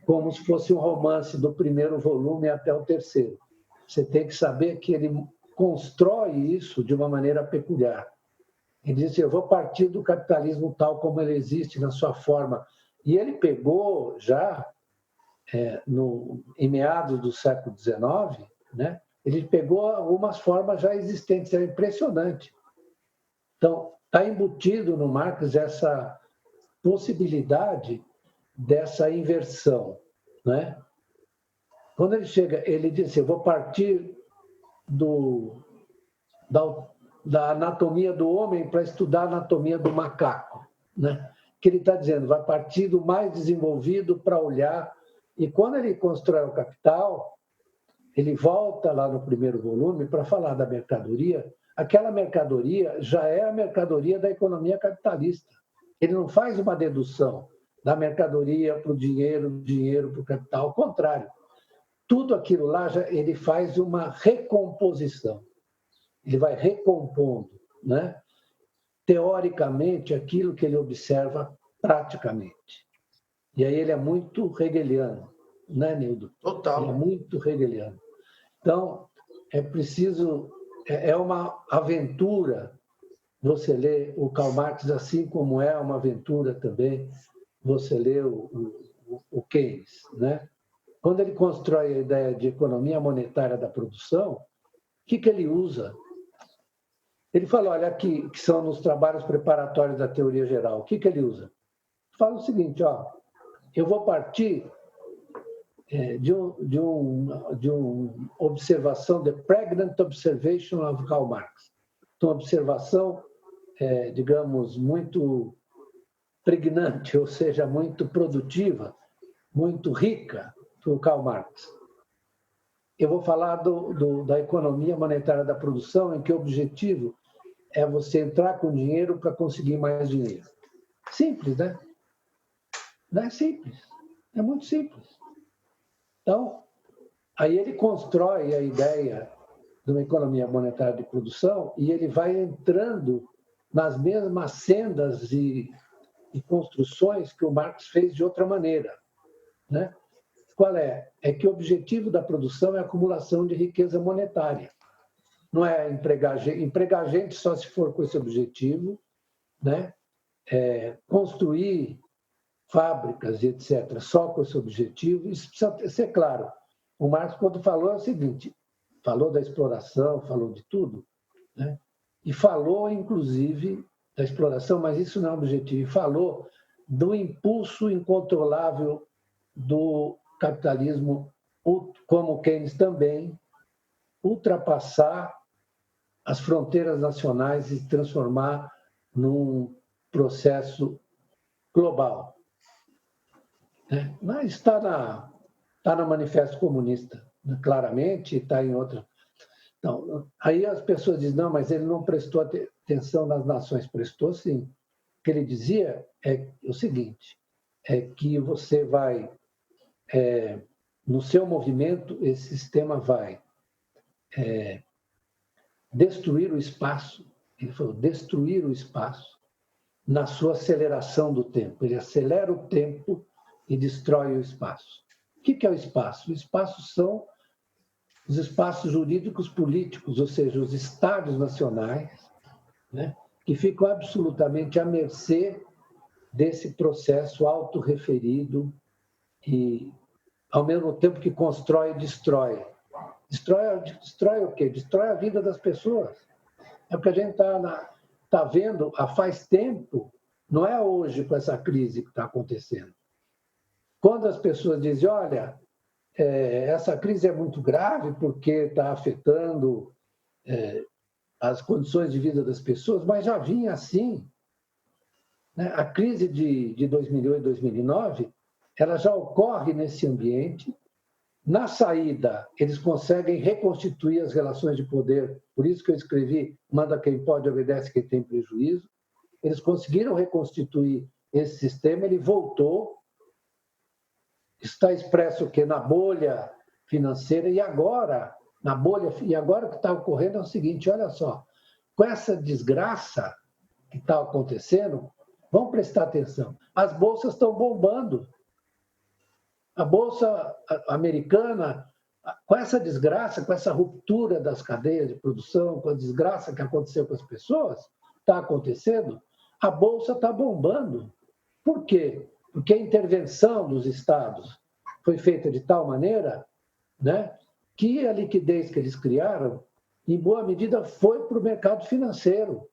B: como se fosse um romance do primeiro volume até o terceiro. Você tem que saber que ele constrói isso de uma maneira peculiar. Ele diz assim, eu vou partir do capitalismo tal como ele existe na sua forma. E ele pegou já, em meados do século XIX, né, ele pegou algumas formas já existentes, é impressionante. Então, está embutido no Marx essa possibilidade dessa inversão, né? Quando ele chega, ele diz assim, eu vou partir da anatomia do homem para estudar a anatomia do macaco, né? Que ele está dizendo, vai partir do mais desenvolvido para olhar, e quando ele constrói o Capital, ele volta lá no primeiro volume para falar da mercadoria. Aquela mercadoria já é a mercadoria da economia capitalista. Ele não faz uma dedução da mercadoria para o dinheiro, do dinheiro para o capital, ao contrário. Tudo aquilo lá, ele faz uma recomposição. Ele vai recompondo, né? Teoricamente, aquilo que ele observa praticamente. E aí ele é muito hegeliano, né, Nildo?
C: Total.
B: Ele é muito hegeliano. Então, é preciso... É uma aventura você ler o Karl Marx, assim como é uma aventura também você ler o Keynes, né? Quando ele constrói a ideia de economia monetária da produção, o que ele usa? Ele fala, olha, aqui, que são nos trabalhos preparatórios da teoria geral, o que ele usa? Fala o seguinte, ó, eu vou partir de uma observação, the pregnant observation of Karl Marx. Então, uma observação, digamos, muito pregnante, ou seja, muito produtiva, muito rica, do Karl Marx. Eu vou falar da economia monetária da produção, em que o objetivo é você entrar com dinheiro para conseguir mais dinheiro. Simples, né? Não é simples, é muito simples. Então, aí ele constrói a ideia de uma economia monetária de produção e ele vai entrando nas mesmas sendas e construções que o Marx fez de outra maneira, né? Qual é? É que o objetivo da produção é a acumulação de riqueza monetária. Não é empregar gente só se for com esse objetivo, né? Construir fábricas e etc., só com esse objetivo. Isso precisa ser claro. O Marx, quando falou, é o seguinte, falou da exploração, falou de tudo, né? E falou, inclusive, da exploração, mas isso não é objetivo, e falou do impulso incontrolável do capitalismo, como Keynes também, ultrapassar as fronteiras nacionais e transformar num processo global. Mas está no Manifesto Comunista, claramente, está em outra. Então, aí as pessoas dizem, não, mas ele não prestou atenção nas nações. Prestou, sim. O que ele dizia é o seguinte, é que você vai, no seu movimento, esse sistema vai destruir o espaço, ele falou, destruir o espaço na sua aceleração do tempo. Ele acelera o tempo e destrói o espaço. O que é o espaço? O espaço são os espaços jurídicos políticos, ou seja, os estados nacionais, né, que ficam absolutamente à mercê desse processo autorreferido e, ao mesmo tempo que constrói e destrói. Destrói o quê? Destrói a vida das pessoas. É o que a gente está vendo há faz tempo, não é hoje com essa crise que está acontecendo. quando as pessoas dizem, olha, essa crise é muito grave porque está afetando as condições de vida das pessoas, mas já vinha assim. Né? A crise de 2008 e 2009, ela já ocorre nesse ambiente. Na saída, eles conseguem reconstituir as relações de poder, por isso que eu escrevi, manda quem pode, obedece quem tem prejuízo. Eles conseguiram reconstituir esse sistema, ele voltou, está expresso que na bolha financeira, e agora o que está ocorrendo é o seguinte, olha só, com essa desgraça que está acontecendo, vamos prestar atenção, as bolsas estão bombando. A bolsa americana, com essa desgraça, com essa ruptura das cadeias de produção, com a desgraça que aconteceu com as pessoas, está acontecendo, a bolsa está bombando. Por quê? Porque a intervenção dos estados foi feita de tal maneira, né, que a liquidez que eles criaram, em boa medida, foi para o mercado financeiro.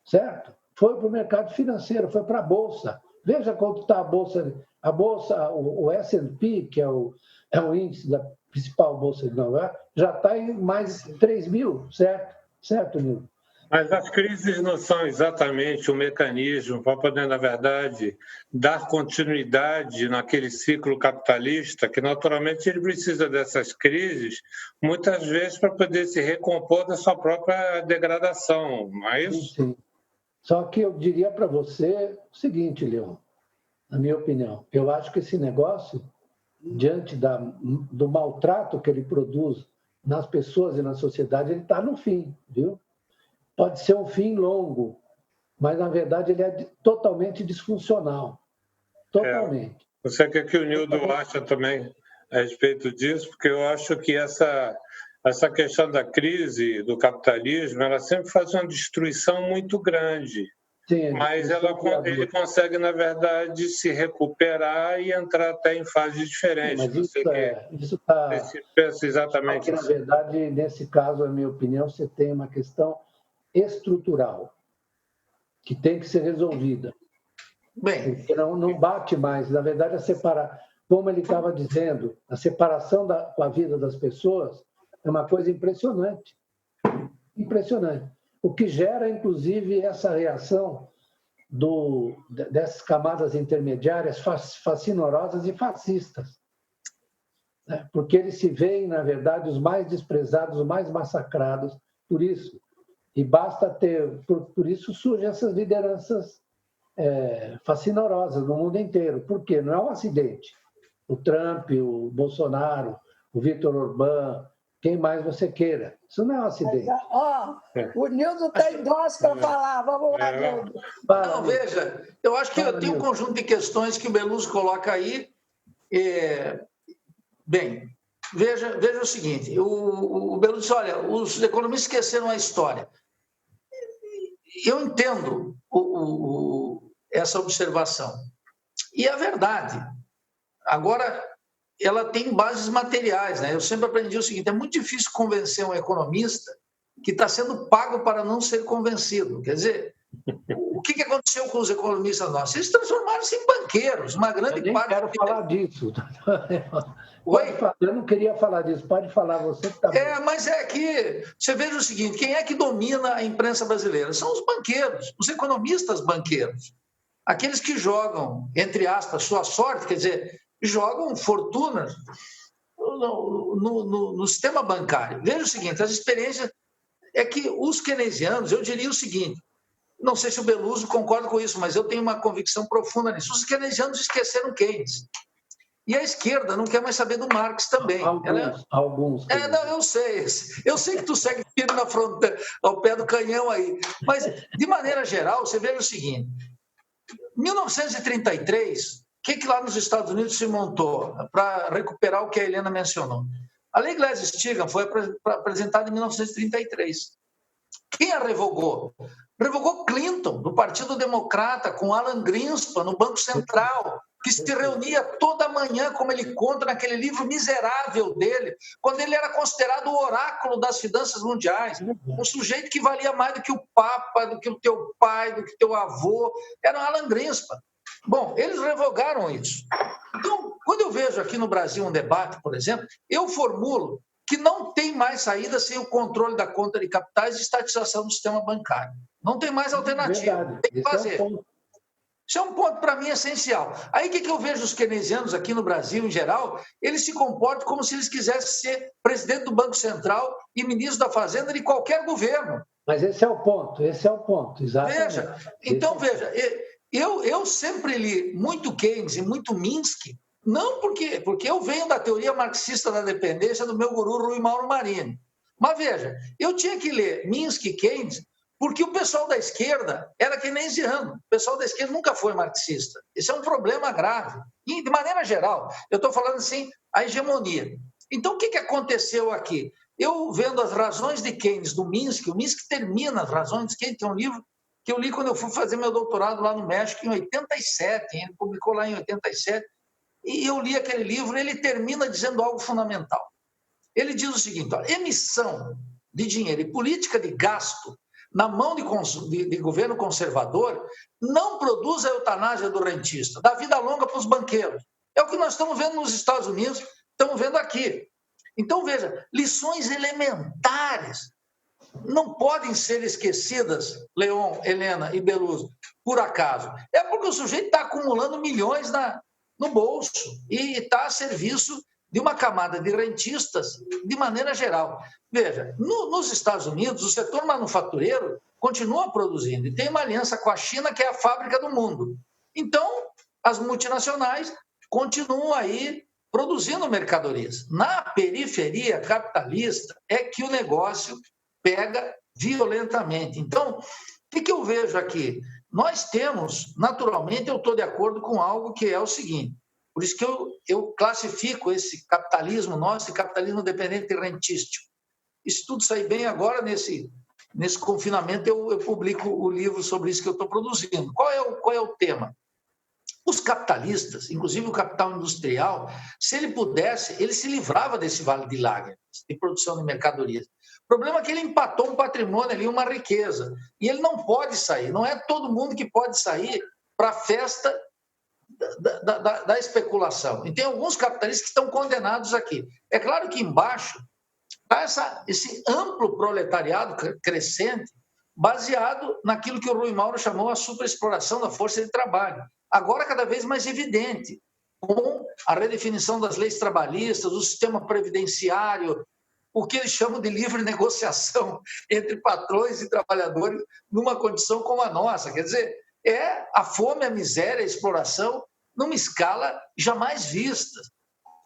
B: Certo? Foi para o mercado financeiro, foi para a Bolsa. Veja quanto está a Bolsa, o S&P, que é o índice da principal Bolsa de Nova York, já está em mais 3 mil, certo? Certo, Nildo?
A: Mas as crises não são exatamente um mecanismo para poder, na verdade, dar continuidade naquele ciclo capitalista, que naturalmente ele precisa dessas crises, muitas vezes para poder se recompor da sua própria degradação, não é isso?
B: Sim. Só que eu diria para você o seguinte, Leon, na minha opinião, eu acho que esse negócio, diante do maltrato que ele produz nas pessoas e na sociedade, ele está no fim, viu? Pode ser um fim longo, mas, na verdade, ele é totalmente disfuncional. Totalmente.
A: Você quer que o Nildo acha também a respeito disso? Porque eu acho que essa questão da crise do capitalismo, ela sempre faz uma destruição muito grande. Sim, mas ele consegue, na verdade, se recuperar e entrar até em fases diferentes.
B: Sim, mas isso
A: você pensa exatamente
B: que, na verdade, nesse caso, na minha opinião, você tem uma questão estrutural que tem que ser resolvida.
C: Bem,
B: porque não bate mais. Na verdade, como ele estava dizendo, a separação com a vida das pessoas é uma coisa impressionante. Impressionante. O que gera, inclusive, essa reação dessas camadas intermediárias fascinorosas e fascistas. Né? Porque eles se veem, na verdade, os mais desprezados, os mais massacrados por isso. E basta ter... Por isso surgem essas lideranças fascinorosas no mundo inteiro. Por quê? Não é um acidente. O Trump, o Bolsonaro, o Viktor Orbán, quem mais você queira. Isso não é um acidente.
D: O Nildo tem dois para falar. Vamos lá, Nildo.
C: Não, veja, eu acho que tem um conjunto de questões que o Beluso coloca aí. Bem, veja o seguinte, o Beluso diz, olha, os economistas esqueceram a história. Eu entendo essa observação. E é verdade. Agora, ela tem bases materiais, né? Eu sempre aprendi o seguinte, é muito difícil convencer um economista que está sendo pago para não ser convencido. Quer dizer, o que aconteceu com os economistas nossos? Eles transformaram-se em banqueiros, uma grande parte...
B: Eu nem quero falar disso.
C: Oi?
B: Eu não queria falar disso, pode falar você que está...
C: Mas é que, você veja o seguinte, quem é que domina a imprensa brasileira? São os banqueiros, os economistas banqueiros. Aqueles que jogam, entre aspas, sua sorte, quer dizer, jogam fortunas no sistema bancário. Veja o seguinte, as experiências... É que os keynesianos, eu diria o seguinte, não sei se o Beluso concorda com isso, mas eu tenho uma convicção profunda nisso. Os keynesianos esqueceram Keynes. E a esquerda não quer mais saber do Marx também.
B: Alguns.
C: Não, eu sei que tu segue firme na fronteira, ao pé do canhão aí. Mas, de maneira geral, você veja o seguinte, 1933, o que lá nos Estados Unidos se montou para recuperar o que a Helena mencionou? A Lei Glass-Steagall foi apresentada em 1933. Quem a revogou? Revogou Clinton, do Partido Democrata, com Alan Greenspan, no Banco Central, que se reunia toda manhã, como ele conta naquele livro miserável dele, quando ele era considerado o oráculo das finanças mundiais, um sujeito que valia mais do que o Papa, do que o teu pai, do que o teu avô, era Alan Greenspan. Bom, eles revogaram isso. Então, quando eu vejo aqui no Brasil um debate, por exemplo, eu formulo que não tem mais saída sem o controle da conta de capitais e estatização do sistema bancário. Não tem mais alternativa.
B: Verdade.
C: Tem que fazer. Isso é um ponto, para mim, essencial. Aí, o que eu vejo os keynesianos aqui no Brasil, em geral, eles se comportam como se eles quisessem ser presidente do Banco Central e ministro da Fazenda de qualquer governo.
B: Mas esse é o ponto, exatamente.
C: Veja, eu sempre li muito Keynes e muito Minsky, não porque eu venho da teoria marxista da dependência do meu guru Rui Mauro Marini. Mas veja, eu tinha que ler Minsky e Keynes porque o pessoal da esquerda era keynesiano. O pessoal da esquerda nunca foi marxista. Esse é um problema grave. E, de maneira geral, eu estou falando assim, a hegemonia. Então, o que aconteceu aqui? Eu vendo as razões de Keynes do Minsky, o Minsky termina as razões de Keynes, que é um livro que eu li quando eu fui fazer meu doutorado lá no México em 87, ele publicou lá em 87, e eu li aquele livro, ele termina dizendo algo fundamental. Ele diz o seguinte, ó, emissão de dinheiro e política de gasto na mão de governo conservador não produz a eutanásia do rentista, dá vida longa para os banqueiros. É o que nós estamos vendo nos Estados Unidos, estamos vendo aqui. Então, veja, lições elementares não podem ser esquecidas, Leon, Helena e Beluso, por acaso. É porque o sujeito está acumulando milhões no bolso e está a serviço de uma camada de rentistas de maneira geral. Veja, nos Estados Unidos, o setor manufatureiro continua produzindo e tem uma aliança com a China, que é a fábrica do mundo. Então, as multinacionais continuam aí produzindo mercadorias. Na periferia capitalista é que o negócio pega violentamente. Então, o que eu vejo aqui? Nós temos, naturalmente, eu estou de acordo com algo que é o seguinte, por isso que eu classifico esse capitalismo nosso de capitalismo dependente e rentístico. E se tudo sair bem agora, nesse confinamento, eu publico o livro sobre isso que eu estou produzindo. Qual é o tema? Os capitalistas, inclusive o capital industrial, se ele pudesse, ele se livrava desse vale de lágrimas, de produção de mercadorias. O problema é que ele empatou um patrimônio ali, uma riqueza, e ele não pode sair. Não é todo mundo que pode sair para a festa da especulação. E tem alguns capitalistas que estão condenados aqui. É claro que embaixo está esse amplo proletariado crescente, baseado naquilo que o Rui Mauro chamou a superexploração da força de trabalho. Agora cada vez mais evidente, com a redefinição das leis trabalhistas, o sistema previdenciário, o que eles chamam de livre negociação entre patrões e trabalhadores numa condição como a nossa. Quer dizer, é a fome, a miséria, a exploração numa escala jamais vista.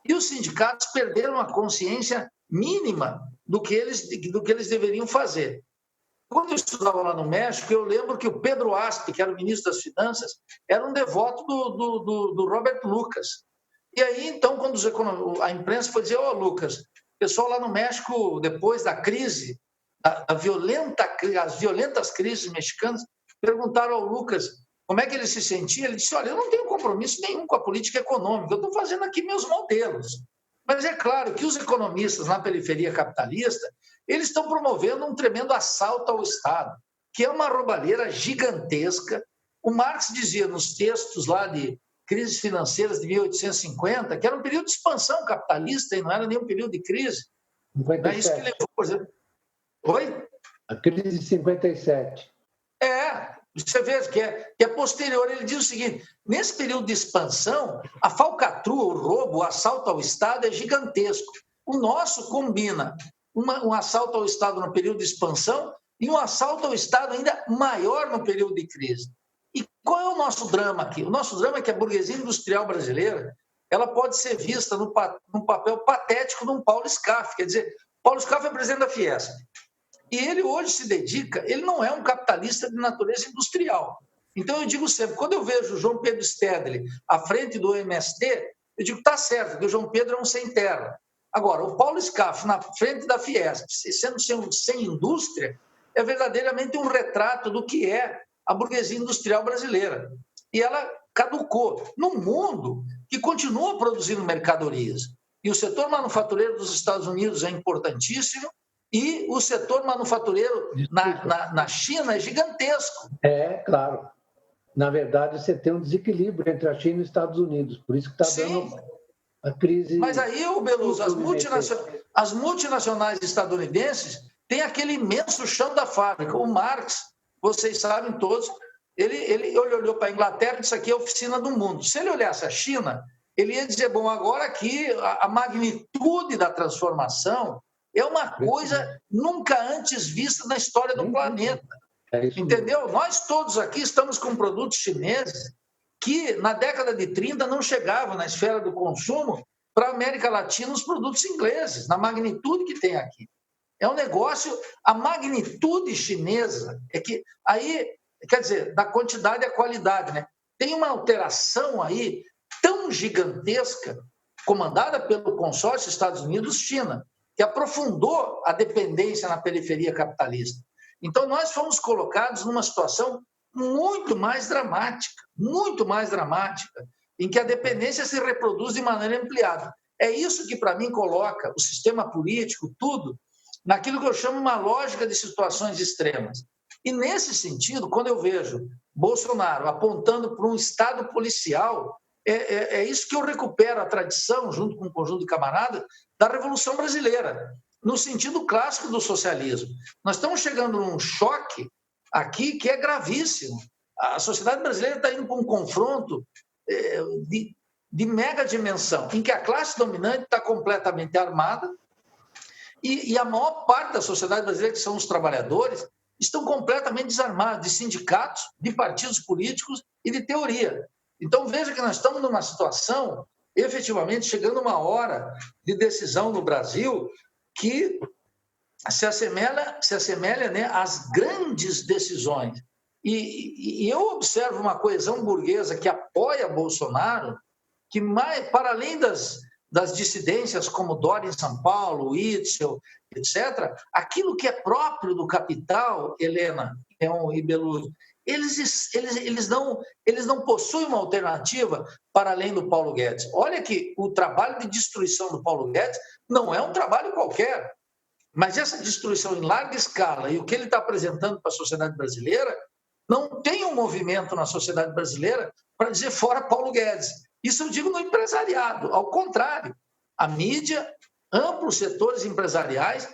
C: E os sindicatos perderam a consciência mínima do que eles deveriam fazer. Quando eu estudava lá no México, eu lembro que o Pedro Aspe, que era o ministro das Finanças, era um devoto do Robert Lucas. E aí, então, quando a imprensa foi dizer, Lucas, o pessoal lá no México, depois da crise, as violentas crises mexicanas, perguntaram ao Lucas como é que ele se sentia. Ele disse, olha, eu não tenho compromisso nenhum com a política econômica, eu estou fazendo aqui meus modelos. Mas é claro que os economistas na periferia capitalista, eles estão promovendo um tremendo assalto ao Estado, que é uma roubalheira gigantesca. O Marx dizia nos textos lá de crises financeiras de 1850, que era um período de expansão capitalista e não era nenhum período de crise.
B: 57.
C: É isso que levou, por exemplo... Oi?
B: A crise de 57.
C: Você vê que é posterior. Ele diz o seguinte, nesse período de expansão, a falcatrua, o roubo, o assalto ao Estado é gigantesco. O nosso combina um assalto ao Estado no período de expansão e um assalto ao Estado ainda maior no período de crise. E qual é o nosso drama aqui? O nosso drama é que a burguesia industrial brasileira ela pode ser vista num papel patético de um Paulo Scaff. Quer dizer, Paulo Scaff é presidente da Fiesp. E ele hoje se dedica, ele não é um capitalista de natureza industrial. Então eu digo sempre, quando eu vejo o João Pedro Stedley à frente do MST, eu digo, está certo, que o João Pedro é um sem terra. Agora, o Paulo Scaff na frente da Fiesp, sendo sem indústria, é verdadeiramente um retrato do que é a burguesia industrial brasileira. E ela caducou num mundo que continua produzindo mercadorias. E o setor manufatureiro dos Estados Unidos é importantíssimo, e o setor manufatureiro na China é gigantesco.
B: É, claro. na verdade, você tem um desequilíbrio entre a China e os Estados Unidos. Por isso que está dando a crise...
C: Mas aí, Beluso, as multinacionais estadunidenses têm aquele imenso chão da fábrica. O Marx, vocês sabem todos, ele olhou para a Inglaterra e disse: aqui é a oficina do mundo. Se ele olhasse a China, ele ia dizer: bom, agora aqui a magnitude da transformação é uma coisa nunca antes vista na história do planeta. Entendeu? Nós todos aqui estamos com produtos chineses que na década de 30 não chegavam na esfera do consumo para a América Latina os produtos ingleses, na magnitude que tem aqui. É um negócio, a magnitude chinesa é que aí, quer dizer, da quantidade à qualidade, né? Tem uma alteração aí tão gigantesca, comandada pelo consórcio Estados Unidos-China, que aprofundou a dependência na periferia capitalista. Então, nós fomos colocados numa situação muito mais dramática, em que a dependência se reproduz de maneira ampliada. É isso que, para mim, coloca o sistema político, tudo, naquilo que eu chamo uma lógica de situações extremas. E, nesse sentido, quando eu vejo Bolsonaro apontando para um Estado policial, é isso que eu recupero a tradição, junto com um conjunto de camaradas, da Revolução Brasileira, no sentido clássico do socialismo. Nós estamos chegando num choque aqui que é gravíssimo. A sociedade brasileira está indo para um confronto de mega dimensão, em que a classe dominante está completamente armada e a maior parte da sociedade brasileira, que são os trabalhadores, estão completamente desarmados de sindicatos, de partidos políticos e de teoria. Então, veja que nós estamos numa situação, efetivamente, chegando uma hora de decisão no Brasil que se assemelha, né, às grandes decisões. E eu observo uma coesão burguesa que apoia Bolsonaro, que, para além das dissidências como Dória em São Paulo, Itzel, etc., aquilo que é próprio do capital, Helena e Beluso, eles não possuem uma alternativa para além do Paulo Guedes. Olha que o trabalho de destruição do Paulo Guedes não é um trabalho qualquer, mas essa destruição em larga escala e o que ele está apresentando para a sociedade brasileira, não tem um movimento na sociedade brasileira para dizer fora Paulo Guedes. Isso eu digo no empresariado, ao contrário. A mídia, amplos setores empresariais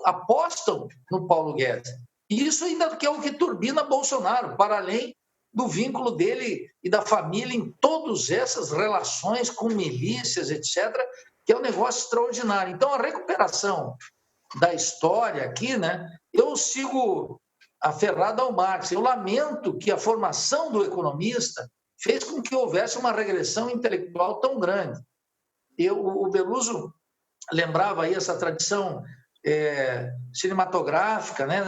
C: apostam no Paulo Guedes. E isso ainda que é o que turbina Bolsonaro, para além do vínculo dele e da família em todas essas relações com milícias, etc., que é um negócio extraordinário. Então, a recuperação da história aqui, né, eu sigo aferrado ao Marx. Eu lamento que a formação do economista fez com que houvesse uma regressão intelectual tão grande. O Beluso lembrava aí essa tradição cinematográfica, né,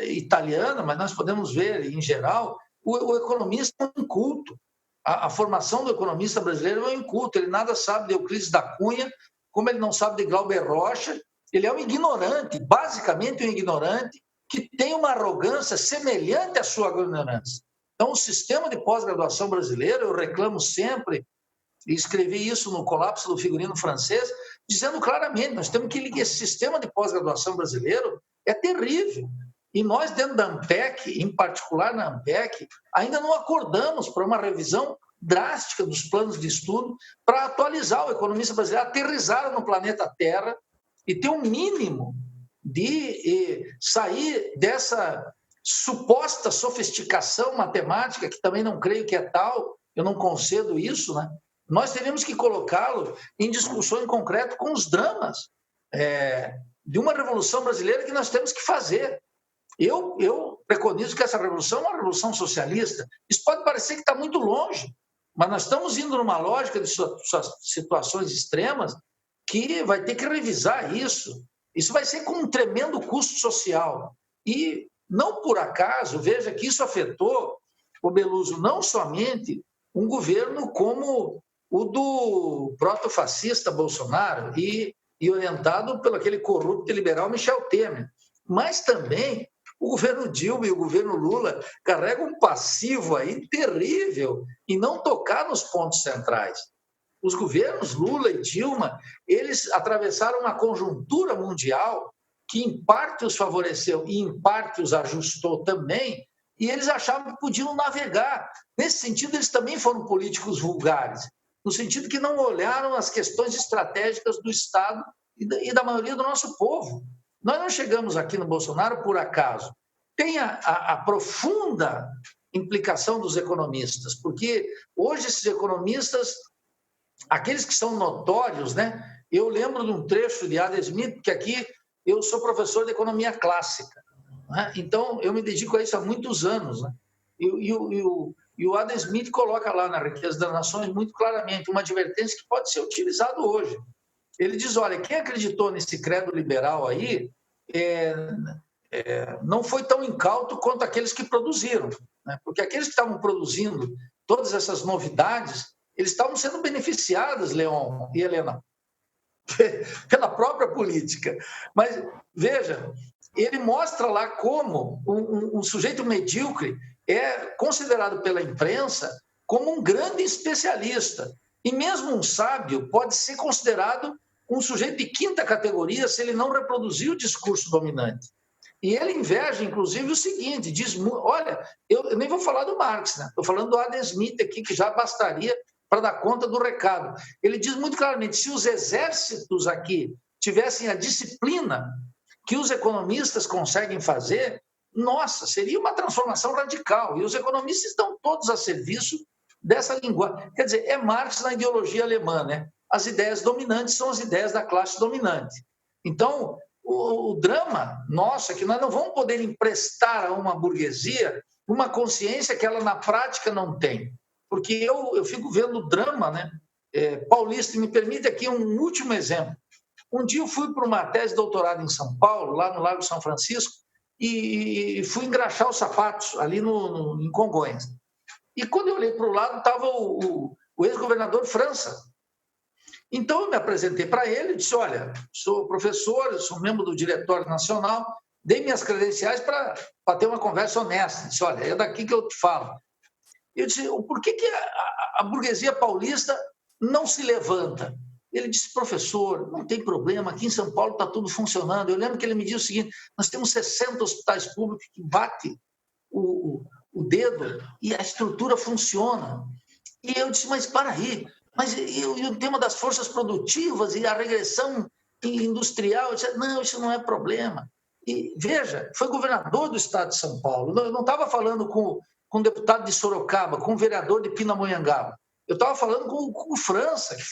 C: italiana, mas nós podemos ver, em geral, o economista é um inculto. A formação do economista brasileiro é um inculto. Ele nada sabe de Euclides da Cunha, como ele não sabe de Glauber Rocha. Ele é um ignorante, basicamente um ignorante, que tem uma arrogância semelhante à sua ignorância. Então, o sistema de pós-graduação brasileiro, eu reclamo sempre, e escrevi isso no Colapso do Figurino Francês, dizendo claramente, nós temos que ligar esse sistema de pós-graduação brasileiro é terrível. E nós, dentro da ANPEC, em particular na ANPEC, ainda não acordamos para uma revisão drástica dos planos de estudo para atualizar o economista brasileiro, aterrizar no planeta Terra e ter um mínimo de sair dessa suposta sofisticação matemática, que também não creio que é tal, eu não concedo isso, né? Nós teríamos que colocá-lo em discussão em concreto com os dramas de uma revolução brasileira que nós temos que fazer. Eu preconizo que essa revolução é uma revolução socialista. Isso pode parecer que está muito longe, mas nós estamos indo numa lógica de situações extremas que vai ter que revisar isso. Isso vai ser com um tremendo custo social. E, não por acaso, veja que isso afetou, o Beluso, não somente um governo como o do protofascista Bolsonaro e orientado pelo aquele corrupto liberal Michel Temer, mas também o governo Dilma e o governo Lula carregam um passivo aí terrível em não tocar nos pontos centrais. Os governos Lula e Dilma, eles atravessaram uma conjuntura mundial que em parte os favoreceu e em parte os ajustou também, e eles achavam que podiam navegar. Nesse sentido, eles também foram políticos vulgares, no sentido que não olharam as questões estratégicas do Estado e da maioria do nosso povo. Nós não chegamos aqui no Bolsonaro por acaso. Tem a profunda implicação dos economistas, porque hoje esses economistas, aqueles que são notórios, né? Eu lembro de um trecho de Adam Smith, que aqui eu sou professor de economia clássica, né? Então eu me dedico a isso há muitos anos, né? E o Adam Smith coloca lá na Riqueza das Nações muito claramente uma advertência que pode ser utilizada hoje. Ele diz, olha, quem acreditou nesse credo liberal aí não foi tão incauto quanto aqueles que produziram, né? Porque aqueles que estavam produzindo todas essas novidades, eles estavam sendo beneficiados, Leon e Helena, pela própria política. Mas, veja, ele mostra lá como um sujeito medíocre é considerado pela imprensa como um grande especialista. E mesmo um sábio pode ser considerado um sujeito de quinta categoria se ele não reproduzir o discurso dominante. E ele inveja, inclusive, o seguinte, diz, olha, eu nem vou falar do Marx, né? Estou falando do Adam Smith aqui, que já bastaria para dar conta do recado. Ele diz muito claramente, se os exércitos aqui tivessem a disciplina que os economistas conseguem fazer, nossa, seria uma transformação radical. E os economistas estão todos a serviço dessa linguagem. Quer dizer, é Marx na ideologia alemã, né? As ideias dominantes são as ideias da classe dominante. Então, o drama nosso é que nós não vamos poder emprestar a uma burguesia uma consciência que ela na prática não tem. Porque eu fico vendo o drama, né? Paulista, me permite aqui um último exemplo. Um dia eu fui para uma tese de doutorado em São Paulo, lá no Lago São Francisco, e fui engraxar os sapatos ali em Congonhas. E quando eu olhei para o lado, estava o ex-governador França. Então eu me apresentei para ele e disse, olha, sou professor, sou membro do Diretório Nacional, dei minhas credenciais para ter uma conversa honesta. Disse, olha, é daqui que eu te falo. Eu disse, por que a burguesia paulista não se levanta? Ele disse, professor, não tem problema, aqui em São Paulo está tudo funcionando. Eu lembro que ele me disse o seguinte, nós temos 60 hospitais públicos que batem o dedo e a estrutura funciona. E eu disse, mas para aí, mas e o tema das forças produtivas e a regressão industrial? Eu disse, não, isso não é problema. E veja, foi governador do estado de São Paulo, eu não estava falando com um deputado de Sorocaba, com um vereador de Pindamonhangaba. Eu estava falando com o França, que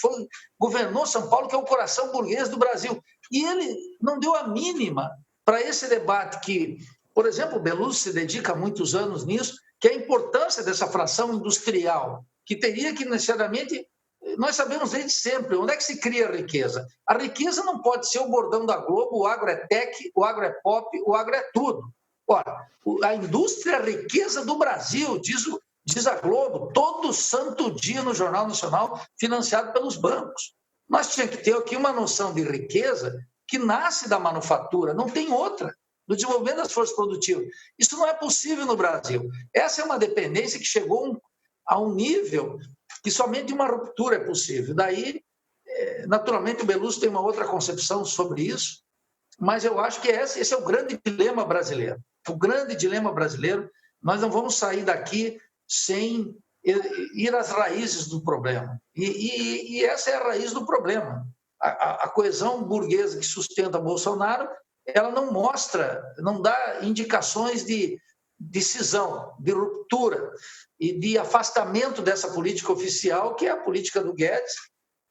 C: governou São Paulo, que é o coração burguês do Brasil. E ele não deu a mínima para esse debate que, por exemplo, o Beluso se dedica há muitos anos nisso, que é a importância dessa fração industrial, que teria que necessariamente... Nós sabemos desde sempre, onde é que se cria a riqueza? A riqueza não pode ser o bordão da Globo, o agro é tech, o agro é pop, o agro é tudo. Ora, a indústria é a riqueza do Brasil, diz a Globo, todo santo dia no Jornal Nacional, financiado pelos bancos. Nós tínhamos que ter aqui uma noção de riqueza que nasce da manufatura, não tem outra, do desenvolvimento das forças produtivas. Isso não é possível no Brasil. Essa é uma dependência que chegou a um nível que somente uma ruptura é possível. Daí, naturalmente, o Beluso tem uma outra concepção sobre isso, mas eu acho que esse é o grande dilema brasileiro. O grande dilema brasileiro, nós não vamos sair daqui sem ir às raízes do problema. E essa é a raiz do problema. A coesão burguesa que sustenta Bolsonaro, ela não mostra, não dá indicações de cisão, de ruptura e de afastamento dessa política oficial, que é a política do Guedes,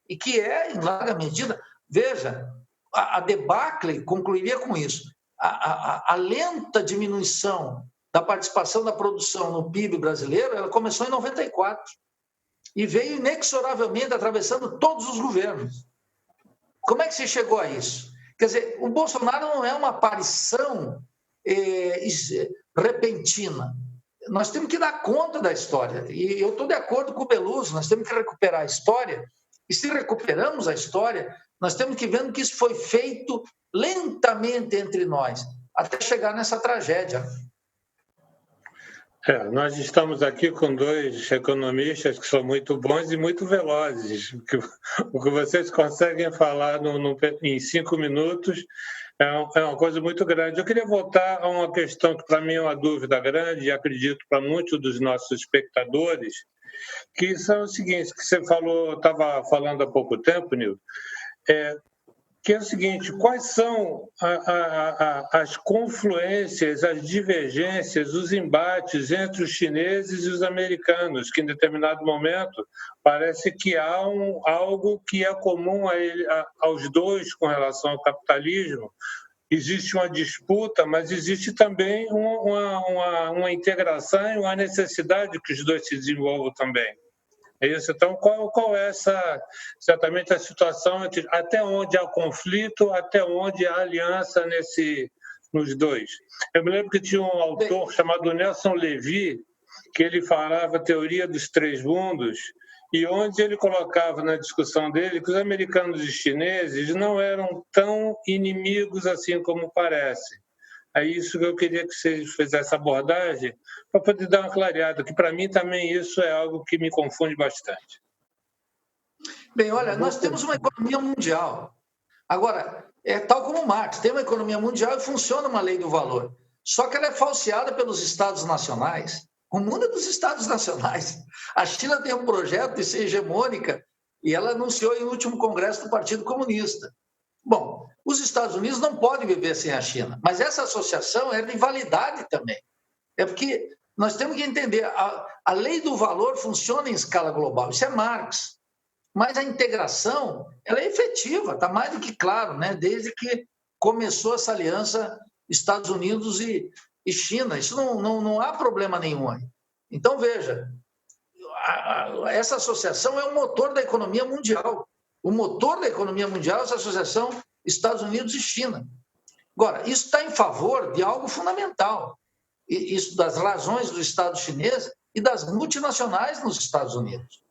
C: e que é, em larga medida, veja, a debacle concluiria com isso. A lenta diminuição da participação da produção no PIB brasileiro, ela começou em 94 e veio inexoravelmente atravessando todos os governos. Como é que se chegou a isso? Quer dizer, o Bolsonaro não é uma aparição repentina. Nós temos que dar conta da história. E eu estou de acordo com o Beluso, nós temos que recuperar a história. E se recuperamos a história, nós temos que ver que isso foi feito lentamente entre nós, até chegar nessa tragédia.
A: Nós estamos aqui com dois economistas que são muito bons e muito velozes. O que vocês conseguem falar em 5 minutos, É uma coisa muito grande. Eu queria voltar a uma questão que para mim é uma dúvida grande e acredito para muitos dos nossos espectadores, que são os seguintes, que você estava falando há pouco tempo, Nilton, que é o seguinte: quais são as confluências, as divergências, os embates entre os chineses e os americanos, que em determinado momento parece que há algo que é comum aos dois com relação ao capitalismo. Existe uma disputa, mas existe também uma integração e uma necessidade que os dois se desenvolvam também. É isso. Então, qual é exatamente a situação entre até onde há conflito, até onde há aliança nos dois? Eu me lembro que tinha um autor chamado Nelson Levy, que ele falava a teoria dos três mundos, e onde ele colocava na discussão dele que os americanos e chineses não eram tão inimigos assim como parece. É isso que eu queria que você fizesse essa abordagem, para poder dar uma clareada, que para mim também isso é algo que me confunde bastante.
C: Bem, olha, nós temos uma economia mundial. Agora, tal como Marx, tem uma economia mundial e funciona uma lei do valor. Só que ela é falseada pelos estados nacionais. O mundo é dos estados nacionais. A China tem um projeto de ser hegemônica e ela anunciou em último congresso do Partido Comunista. Bom, os Estados Unidos não podem viver sem a China, mas essa associação é rivalidade também. É porque nós temos que entender, a lei do valor funciona em escala global, isso é Marx. Mas a integração, ela é efetiva, está mais do que claro, né? Desde que começou essa aliança Estados Unidos e China. Isso não há problema nenhum aí. Então, veja, essa associação é o motor da economia mundial. O motor da economia mundial é essa associação Estados Unidos e China. Agora, isso está em favor de algo fundamental, isso das razões do Estado chinês e das multinacionais nos Estados Unidos.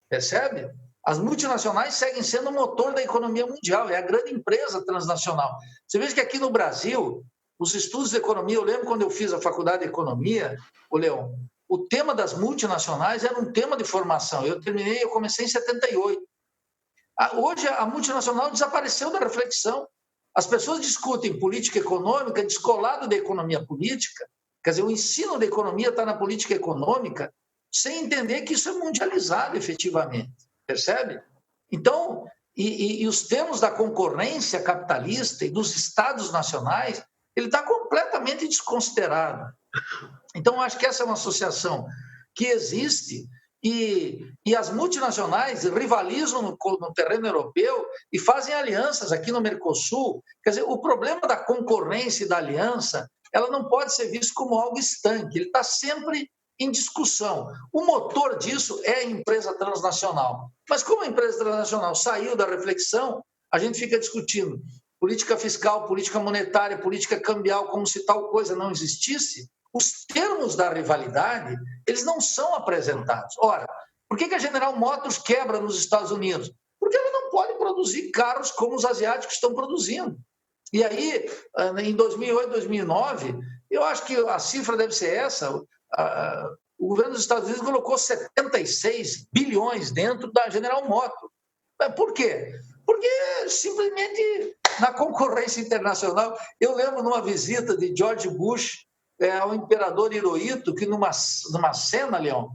C: Percebe? As multinacionais seguem sendo o motor da economia mundial, é a grande empresa transnacional. Você veja que aqui no Brasil, os estudos de economia, eu lembro quando eu fiz a faculdade de economia, Leon, o tema das multinacionais era um tema de formação. Eu comecei em 78. Hoje, a multinacional desapareceu da reflexão. As pessoas discutem política econômica descolado da economia política. Quer dizer, o ensino da economia está na política econômica sem entender que isso é mundializado efetivamente. Percebe? Então, e os termos da concorrência capitalista e dos estados nacionais, ele está completamente desconsiderado. Então, eu acho que essa é uma associação que existe e as multinacionais rivalizam no terreno europeu e fazem alianças aqui no Mercosul. Quer dizer, o problema da concorrência e da aliança, ela não pode ser visto como algo estanque, ele está sempre em discussão. O motor disso é a empresa transnacional. Mas como a empresa transnacional saiu da reflexão, a gente fica discutindo política fiscal, política monetária, política cambial, como se tal coisa não existisse. Os termos da rivalidade, eles não são apresentados. Ora, por que a General Motors quebra nos Estados Unidos? Porque ela não pode produzir carros como os asiáticos estão produzindo. E aí, em 2008, 2009, eu acho que a cifra deve ser essa, o governo dos Estados Unidos colocou 76 bilhões dentro da General Motors. Por quê? Porque simplesmente na concorrência internacional, eu lembro numa visita de George Bush ao imperador Hirohito, que numa cena, Leon,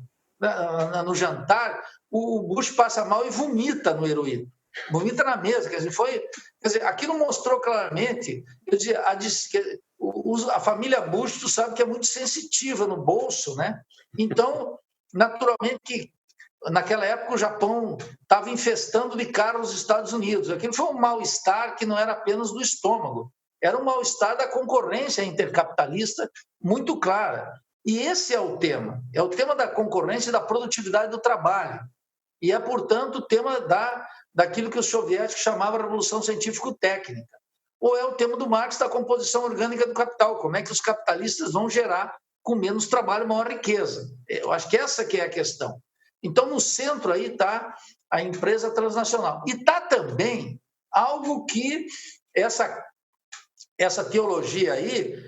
C: no jantar, o Bush passa mal e vomita no Hirohito. Vomita na mesa. Quer dizer, aquilo mostrou claramente, a família Bush, tu sabe que é muito sensitiva no bolso, né? Então, naturalmente que naquela época o Japão estava infestando de carros os Estados Unidos. Aquilo foi um mal-estar que não era apenas do estômago, era um mal-estar da concorrência intercapitalista muito clara. E esse é o tema da concorrência e da produtividade do trabalho. E é, portanto, o tema daquilo que os soviéticos chamavam de revolução científico-técnica. Ou é o tema do Marx da composição orgânica do capital, como é que os capitalistas vão gerar com menos trabalho maior riqueza. Eu acho que essa que é a questão. Então, no centro aí está a empresa transnacional. E está também algo que essa teologia aí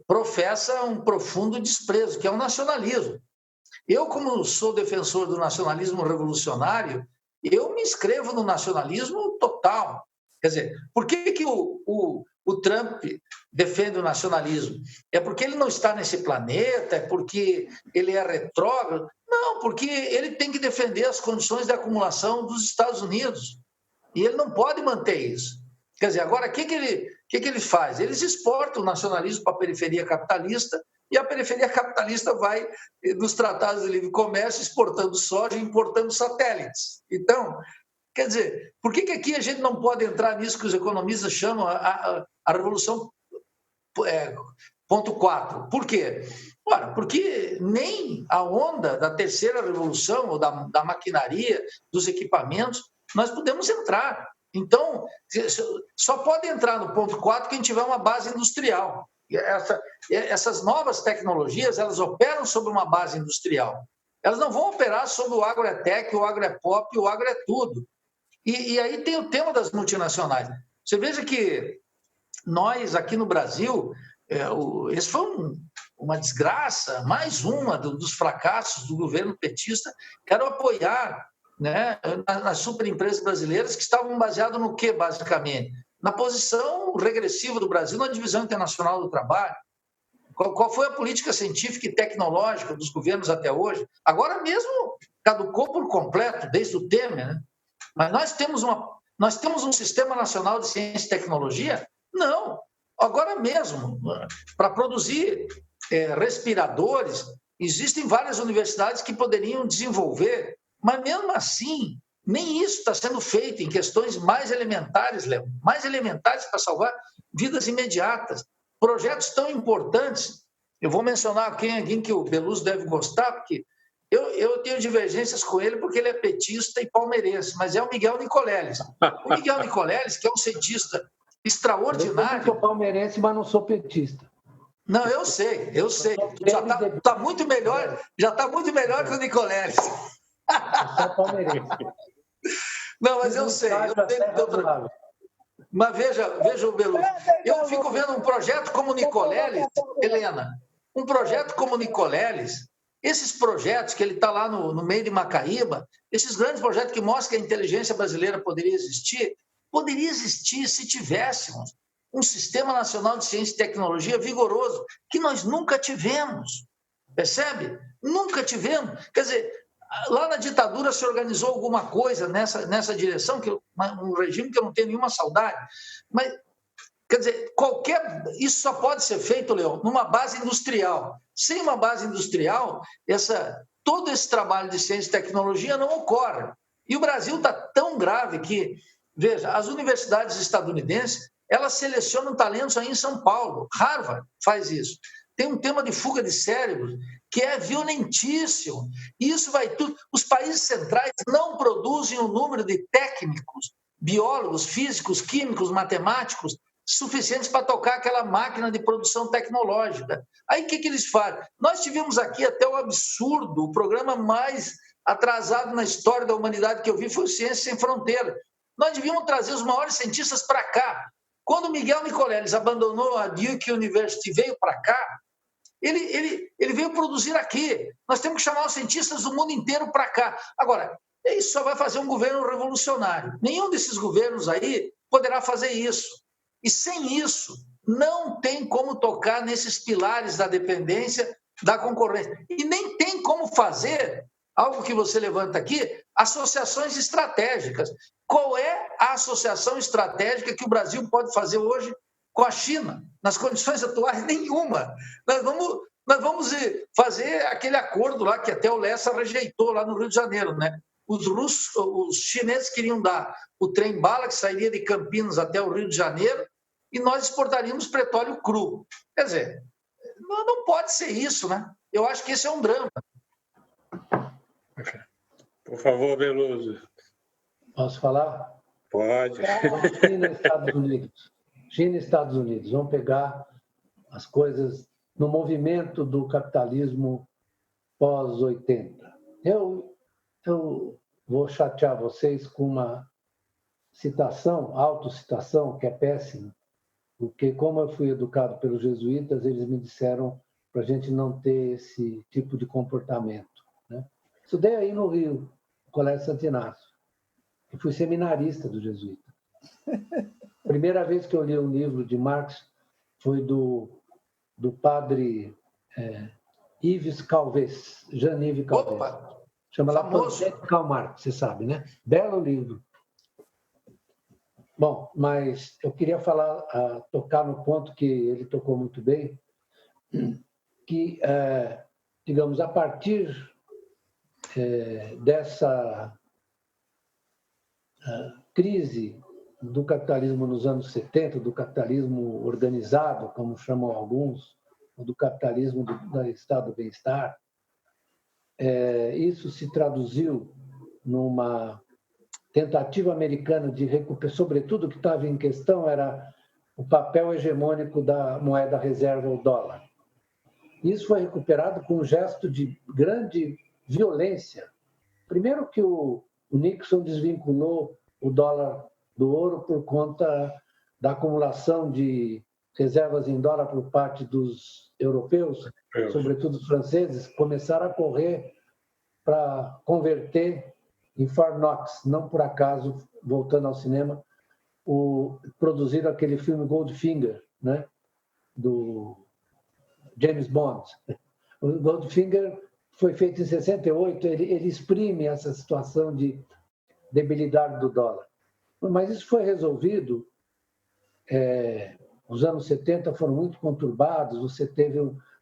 C: professa um profundo desprezo, que é o nacionalismo. Eu, como sou defensor do nacionalismo revolucionário, eu me inscrevo no nacionalismo total. Quer dizer, por que o Trump defende o nacionalismo? É porque ele não está nesse planeta? É porque ele é retrógrado? Não, porque ele tem que defender as condições de acumulação dos Estados Unidos. E ele não pode manter isso. Quer dizer, agora, o que ele faz? Eles exportam o nacionalismo para a periferia capitalista e a periferia capitalista vai, nos tratados de livre comércio, exportando soja e importando satélites. Então, quer dizer, por que aqui a gente não pode entrar nisso que os economistas chamam a revolução ponto 4? Por quê? Ora, porque nem a onda da terceira revolução, ou da maquinaria, dos equipamentos, nós podemos entrar. Então, só pode entrar no ponto 4 quem tiver uma base industrial. Essas novas tecnologias, elas operam sobre uma base industrial. Elas não vão operar sobre o agro é tech, o agro é pop, o agro é tudo. E aí tem o tema das multinacionais. Você veja que nós, aqui no Brasil, esse foi uma desgraça, mais uma dos fracassos do governo petista, que era apoiar, né, nas superempresas brasileiras que estavam baseadas no quê, basicamente? Na posição regressiva do Brasil na divisão internacional do trabalho. Qual foi a política científica e tecnológica dos governos até hoje? Agora mesmo caducou por completo, desde o Temer, né? Mas nós temos um Sistema Nacional de Ciência e Tecnologia? Não. Agora mesmo, para produzir respiradores, existem várias universidades que poderiam desenvolver, mas mesmo assim, nem isso está sendo feito em questões mais elementares, Léo, mais elementares para salvar vidas imediatas. Projetos tão importantes, eu vou mencionar alguém que o Beluso deve gostar, porque eu tenho divergências com ele porque ele é petista e palmeirense, mas é o Miguel Nicoleles. O Miguel Nicoleles, que é um cientista extraordinário.
B: Eu sou palmeirense, mas não sou petista.
C: Não, eu sei. Já está muito melhor que o Nicoleles.
B: Eu sou palmeirense.
C: Não, mas eu sei. Mas veja o Beluso. Eu fico vendo um projeto como o Nicoleles, Helena, um projeto como o Nicoleles, esses projetos que ele está lá no meio de Macaíba, esses grandes projetos que mostram que a inteligência brasileira poderia existir se tivéssemos um Sistema Nacional de Ciência e Tecnologia vigoroso, que nós nunca tivemos, percebe? Nunca tivemos. Quer dizer, lá na ditadura se organizou alguma coisa nessa direção, um regime que eu não tenho nenhuma saudade, mas, quer dizer, isso só pode ser feito, Leão, numa base industrial. Sem uma base industrial, todo esse trabalho de ciência e tecnologia não ocorre. E o Brasil está tão grave que, veja, as universidades estadunidenses, elas selecionam talentos aí em São Paulo. Harvard faz isso. Tem um tema de fuga de cérebros que é violentíssimo. Isso vai tudo. Os países centrais não produzem o número de técnicos, biólogos, físicos, químicos, matemáticos suficientes para tocar aquela máquina de produção tecnológica. Aí o que eles fazem? Nós tivemos aqui até o absurdo, o programa mais atrasado na história da humanidade que eu vi foi o Ciência Sem Fronteira. Nós devíamos trazer os maiores cientistas para cá. Quando o Miguel Nicoleles abandonou a Duke University e veio para cá, ele veio produzir aqui. Nós temos que chamar os cientistas do mundo inteiro para cá. Agora, isso só vai fazer um governo revolucionário. Nenhum desses governos aí poderá fazer isso. E sem isso, não tem como tocar nesses pilares da dependência, da concorrência. E nem tem como fazer, algo que você levanta aqui, associações estratégicas. Qual é a associação estratégica que o Brasil pode fazer hoje com a China? Nas condições atuais, nenhuma. Nós vamos fazer aquele acordo lá que até o Lessa rejeitou lá no Rio de Janeiro, né? Os chineses queriam dar o trem-bala que sairia de Campinas até o Rio de Janeiro e nós exportaríamos petróleo cru. Quer dizer, não pode ser isso, né? Eu acho que esse é um drama.
A: Por favor, Beluso.
B: Posso falar?
A: Pode.
B: China e Estados Unidos. China e Estados Unidos. Vamos pegar as coisas no movimento do capitalismo pós-80. Eu vou chatear vocês com uma citação, autocitação, que é péssima, porque como eu fui educado pelos jesuítas, eles me disseram para a gente não ter esse tipo de comportamento, né? Estudei aí no Rio, no Colégio Santo Inácio, e fui seminarista do jesuíta. A primeira vez que eu li um livro de Marx foi do padre Yves Calvez, Jean-Yves Calvez.
C: Opa!
B: Chama lá
C: Famoso.
B: Karl Marx, você sabe, né? Belo livro. Bom, mas eu queria tocar no ponto que ele tocou muito bem, que, digamos, a partir dessa crise do capitalismo nos anos 70, do capitalismo organizado, como chamam alguns, ou do capitalismo do estado do bem-estar, isso se traduziu numa tentativa americana de recuperar, sobretudo o que estava em questão era o papel hegemônico da moeda reserva, o dólar. Isso foi recuperado com um gesto de grande violência. Primeiro que o Nixon desvinculou o dólar do ouro por conta da acumulação de reservas em dólar por parte dos europeus, sobretudo os franceses, começaram a correr para converter em Fort Knox. Não por acaso, voltando ao cinema, produziram aquele filme Goldfinger, né? Do James Bond. O Goldfinger foi feito em 68, ele exprime essa situação de debilidade do dólar. Mas isso foi resolvido, os anos 70 foram muito conturbados, você teve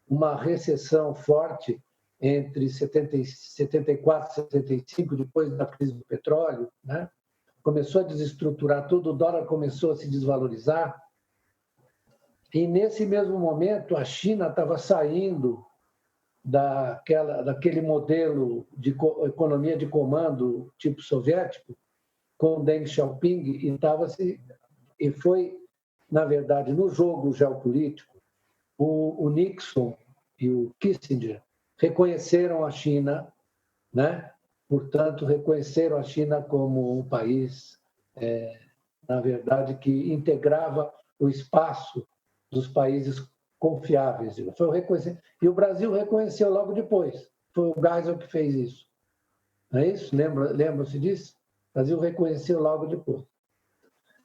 B: uma recessão forte entre 74 e 75, depois da crise do petróleo, né? Começou a desestruturar tudo, o dólar começou a se desvalorizar, e nesse mesmo momento a China estava saindo daquele modelo de economia de comando tipo soviético, com Deng Xiaoping, e foi, na verdade, no jogo geopolítico, o Nixon e o Kissinger reconheceram a China, né? Portanto, reconheceram a China como um país, na verdade, que integrava o espaço dos países confiáveis. E o Brasil reconheceu logo depois. Foi o Geisel que fez isso. Não é isso? Lembra-se disso? O Brasil reconheceu logo depois.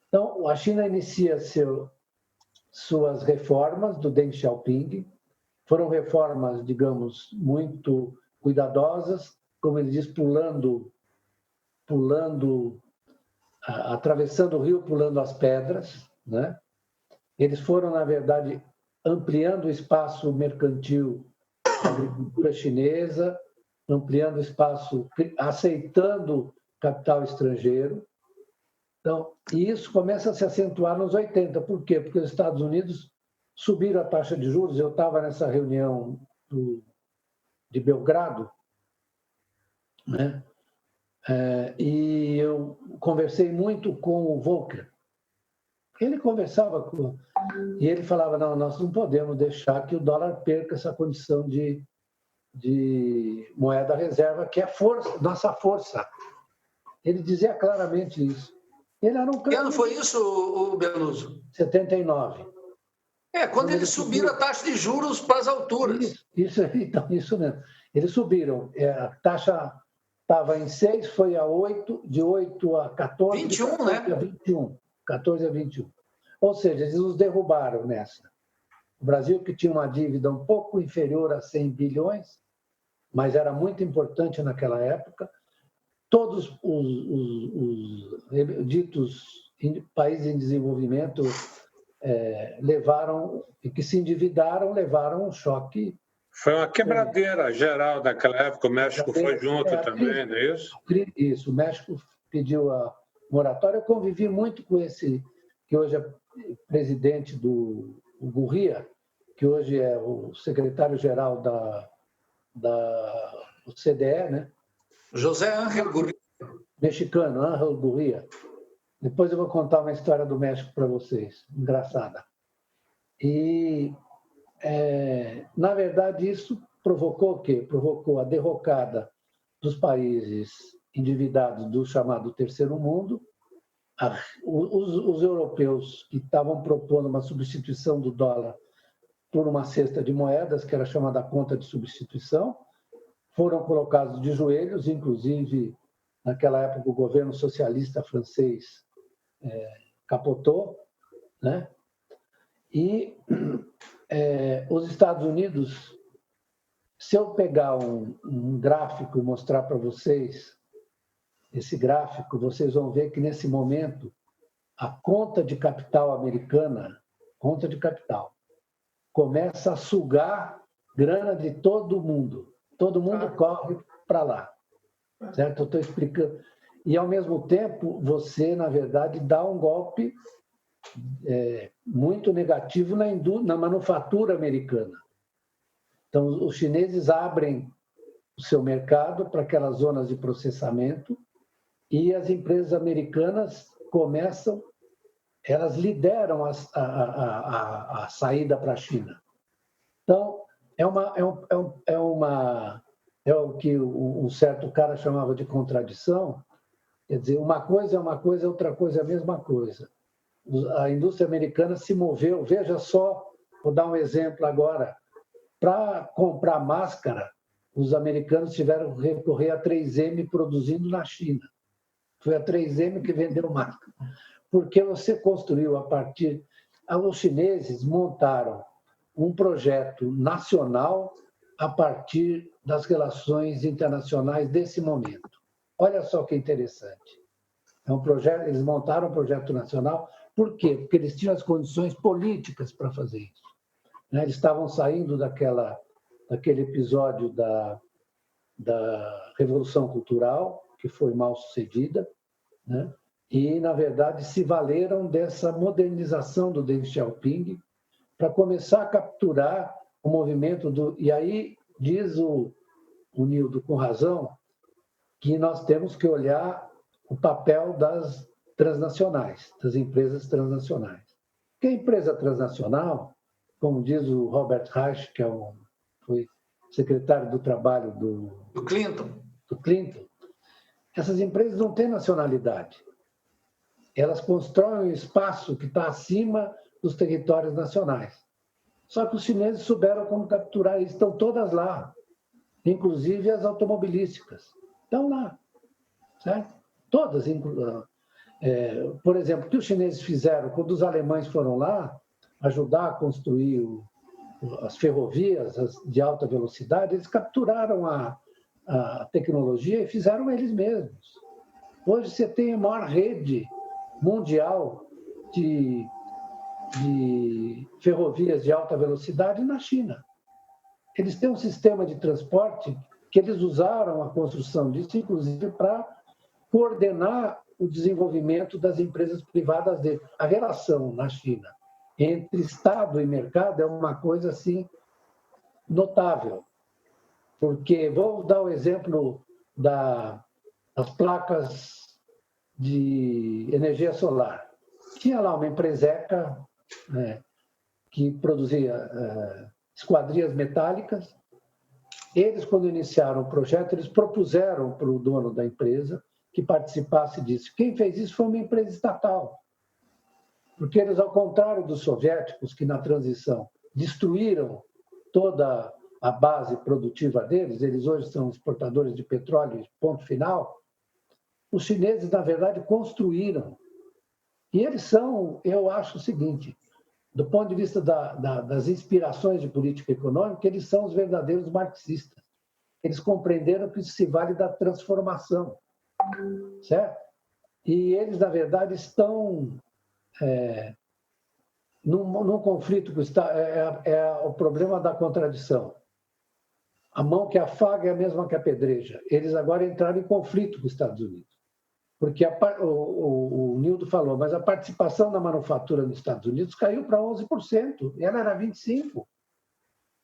B: Então, a China inicia suas reformas do Deng Xiaoping. Foram reformas, digamos, muito cuidadosas, como ele diz, atravessando o rio, pulando as pedras, né? Eles foram, na verdade, ampliando o espaço mercantil da agricultura chinesa, ampliando o espaço, aceitando capital estrangeiro. Então, e isso começa a se acentuar nos 80. Por quê? Porque os Estados Unidos subiram a taxa de juros. Eu estava nessa reunião de Belgrado, né? E eu conversei muito com o Volcker. Ele conversava e ele falava, não, nós não podemos deixar que o dólar perca essa condição de moeda reserva, que é nossa força. Ele dizia claramente isso. Ele era um cara...
C: Que ano foi isso, o Beluso?
B: 79.
C: Quando eles subiram a taxa de juros para as alturas.
B: Isso mesmo. Eles subiram. A taxa estava em 6, foi a 8, de 8 a 14.
C: 21,
B: 14
C: né?
B: A 21. 14 a 21. Ou seja, eles nos derrubaram nessa. O Brasil, que tinha uma dívida um pouco inferior a 100 bilhões, mas era muito importante naquela época, todos os ditos países em desenvolvimento e que se endividaram, levaram um choque.
A: Foi uma quebradeira geral daquela época, o México foi junto também, não é isso?
B: Isso, o México pediu a moratória. Eu convivi muito com esse, que hoje é presidente do Gurria, que hoje é o secretário-geral do CDE, né?
C: José Ángel Gurria.
B: Mexicano, Ángel Gurria. Depois eu vou contar uma história do México para vocês, engraçada. E, na verdade, isso provocou o quê? Provocou a derrocada dos países endividados do chamado Terceiro Mundo. Os europeus que estavam propondo uma substituição do dólar por uma cesta de moedas, que era chamada conta de substituição, foram colocados de joelhos, inclusive, naquela época, o governo socialista francês capotou, né? E os Estados Unidos, se eu pegar um gráfico e mostrar para vocês esse gráfico, vocês vão ver que, nesse momento, a conta de capital americana, conta de capital, começa a sugar grana de todo mundo. Todo mundo corre para lá, certo? Eu estou explicando. E, ao mesmo tempo, você, na verdade, dá um golpe muito negativo na manufatura americana. Então, os chineses abrem o seu mercado para aquelas zonas de processamento e as empresas americanas começam, elas lideram a saída para a China. Então, é o que um certo cara chamava de contradição. Quer dizer, uma coisa é uma coisa, outra coisa é a mesma coisa. A indústria americana se moveu. Veja só, vou dar um exemplo agora. Para comprar máscara, os americanos tiveram que recorrer a 3M produzindo na China. Foi a 3M que vendeu máscara. Porque você construiu a partir... Os chineses montaram um projeto nacional a partir das relações internacionais desse momento. Olha só que interessante. Eles montaram um projeto nacional. Por quê? Porque eles tinham as condições políticas para fazer isso. Eles estavam saindo daquele episódio da Revolução Cultural, que foi mal sucedida, né? E, na verdade, se valeram dessa modernização do Deng Xiaoping para começar a capturar o movimento do... E aí, diz o Nildo, com razão, que nós temos que olhar o papel das transnacionais, das empresas transnacionais. Porque a empresa transnacional, como diz o Robert Reich, que foi secretário do Trabalho do Clinton, essas empresas não têm nacionalidade. Elas constroem um espaço que está acima dos territórios nacionais. Só que os chineses souberam como capturar isso, estão todas lá, inclusive as automobilísticas. Estão lá, certo? Todas. Por exemplo, o que os chineses fizeram quando os alemães foram lá ajudar a construir as ferrovias de alta velocidade, eles capturaram a tecnologia e fizeram eles mesmos. Hoje você tem a maior rede mundial de ferrovias de alta velocidade na China. Eles têm um sistema de transporte que eles usaram a construção disso, inclusive, para coordenar o desenvolvimento das empresas privadas dele. A relação na China entre Estado e mercado é uma coisa assim notável. Porque, vou dar o exemplo das placas de energia solar. Tinha lá uma empreseca que produzia esquadrias metálicas. Eles, quando iniciaram o projeto, eles propuseram para o dono da empresa que participasse disso. Quem fez isso foi uma empresa estatal. Porque eles, ao contrário dos soviéticos, que na transição destruíram toda a base produtiva deles, eles hoje são exportadores de petróleo, ponto final, os chineses, na verdade, construíram. E eles são, eu acho o seguinte, do ponto de vista das inspirações de política econômica, eles são os verdadeiros marxistas. Eles compreenderam que isso se vale da transformação, certo? E eles, na verdade, estão num conflito que é o problema da contradição. A mão que afaga é a mesma que apedreja. Eles agora entraram em conflito com os Estados Unidos. Porque o Nildo falou, mas a participação na manufatura nos Estados Unidos caiu para 11%. Ela era 25%.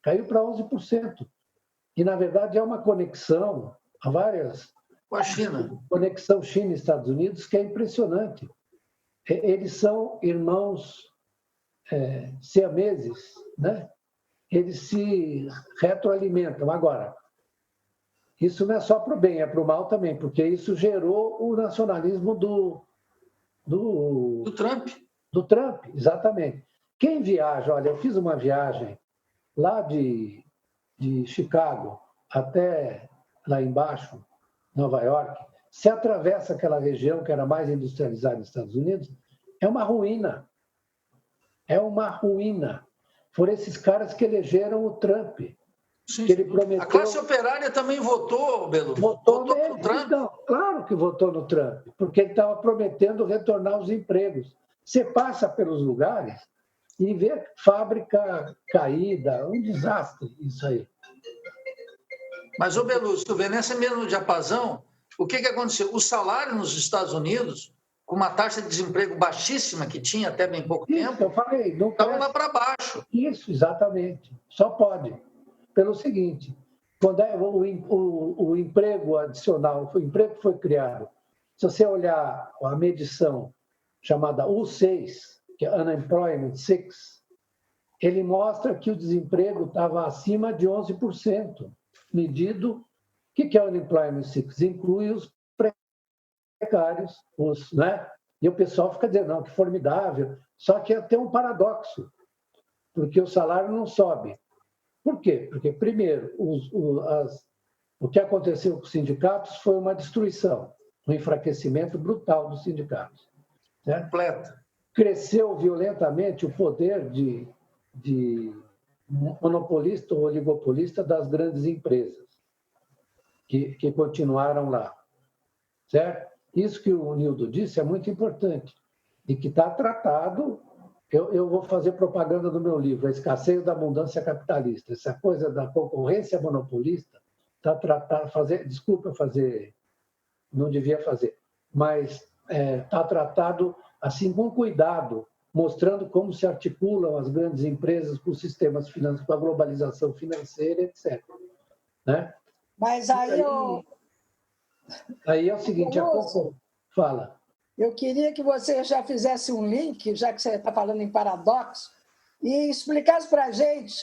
B: Caiu para 11%. E, na verdade, é uma conexão a várias...
C: Com a China.
B: Conexão China e Estados Unidos que é impressionante. Eles são irmãos siameses, né? Eles se retroalimentam. Agora, isso não é só para o bem, é para o mal também, porque isso gerou o nacionalismo do
C: Trump.
B: Do Trump, exatamente. Quem viaja, olha, eu fiz uma viagem lá de Chicago até lá embaixo, Nova York, se atravessa aquela região que era mais industrializada nos Estados Unidos, é uma ruína. é uma ruína. Foram esses caras que elegeram o Trump.
C: Sim,
B: que ele prometeu...
C: A classe operária também votou, Beluso.
B: Votou
C: no
B: Trump. Então, claro que votou no Trump, porque ele estava prometendo retornar os empregos. Você passa pelos lugares e vê fábrica caída, um desastre isso aí.
C: Mas, ô Beluso, tu vê nessa mesma diapasão, o que aconteceu? O salário nos Estados Unidos, com uma taxa de desemprego baixíssima que tinha até bem pouco tempo,
B: eu falei, não
C: estava lá para baixo.
B: Isso, exatamente. Só pode. Pelo seguinte, quando o emprego adicional, o emprego que foi criado, se você olhar a medição chamada U6, que é Unemployment 6, ele mostra que o desemprego estava acima de 11%, medido. O que é o Unemployment 6? Inclui os precários, né? E o pessoal fica dizendo, não, que formidável. Só que tem um paradoxo, porque o salário não sobe. Por quê? Porque, primeiro, o que aconteceu com os sindicatos foi uma destruição, um enfraquecimento brutal dos sindicatos. Certo?
C: Completo.
B: Cresceu violentamente o poder de monopolista ou oligopolista das grandes empresas, que continuaram lá. Certo? Isso que o Nildo disse é muito importante e que está tratado. Eu vou fazer propaganda do meu livro, A Escassez da Abundância Capitalista. Essa coisa da concorrência monopolista está tratado, não devia fazer, mas está tratado assim com cuidado, mostrando como se articulam as grandes empresas com os sistemas financeiros, com a globalização financeira, etc. Né?
D: Mas aí
B: é o seguinte, fala.
D: Eu queria que você já fizesse um link, já que você está falando em paradoxo, e explicasse para a gente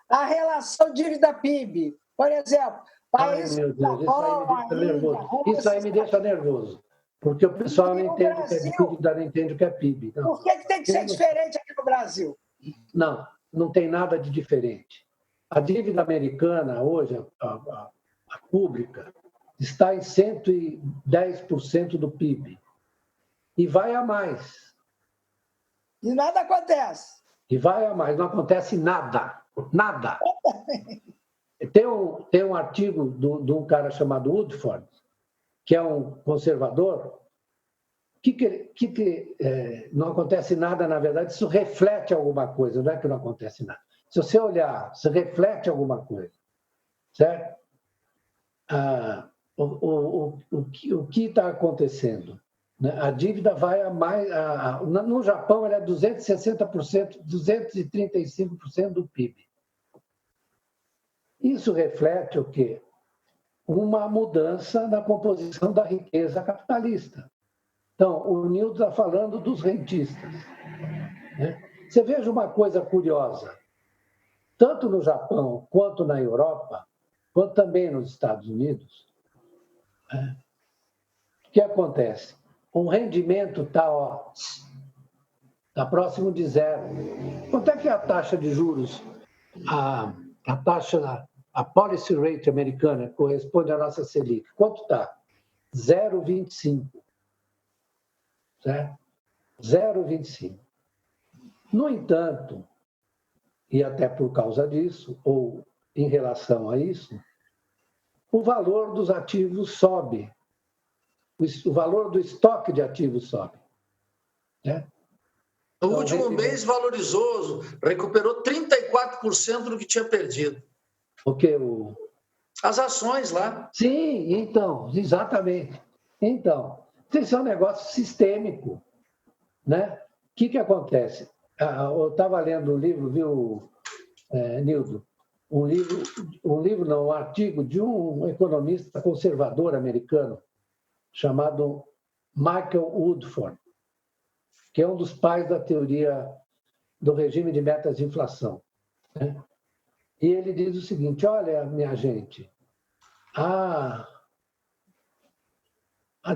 D: a relação dívida-PIB. Por exemplo, país...
B: Ai, meu Deus, isso aí me deixa nervoso. Porque o pessoal não entende o que é dívida, não entende o que é PIB. Não.
D: Por que tem que ser diferente aqui no Brasil?
B: Não tem nada de diferente. A dívida americana, hoje, a pública, está em 110% do PIB. E vai a mais.
D: E nada acontece.
B: E vai a mais. Não acontece nada. Nada. Tem um artigo de um cara chamado Woodford, que é um conservador, que não acontece nada, na verdade, isso reflete alguma coisa, não é que não acontece nada. Se você olhar, se reflete alguma coisa, certo? O que está acontecendo? A dívida vai a mais... no Japão, ela é 260%, 235% do PIB. Isso reflete o quê? Uma mudança na composição da riqueza capitalista. Então, o Nildo está falando dos rentistas. Né? Você veja uma coisa curiosa. Tanto no Japão, quanto na Europa, quanto também nos Estados Unidos, o que acontece? O rendimento está próximo de zero. Quanto é que é a taxa de juros? A policy rate americana, que corresponde à nossa Selic. Quanto está? 0,25. Certo? 0,25. No entanto, e até por causa disso, ou em relação a isso, o valor dos ativos sobe. O valor do estoque de ativos sobe. Né?
C: No último mês valorizou, recuperou 34% do que tinha perdido.
B: O quê?
C: As ações lá.
B: Sim, então, exatamente. Então, isso é um negócio sistêmico. Né? O que acontece? Eu estava lendo um livro, viu, Nildo? Um artigo de um economista conservador americano chamado Michael Woodford, que é um dos pais da teoria do regime de metas de inflação. Né? E ele diz o seguinte, olha, minha gente, a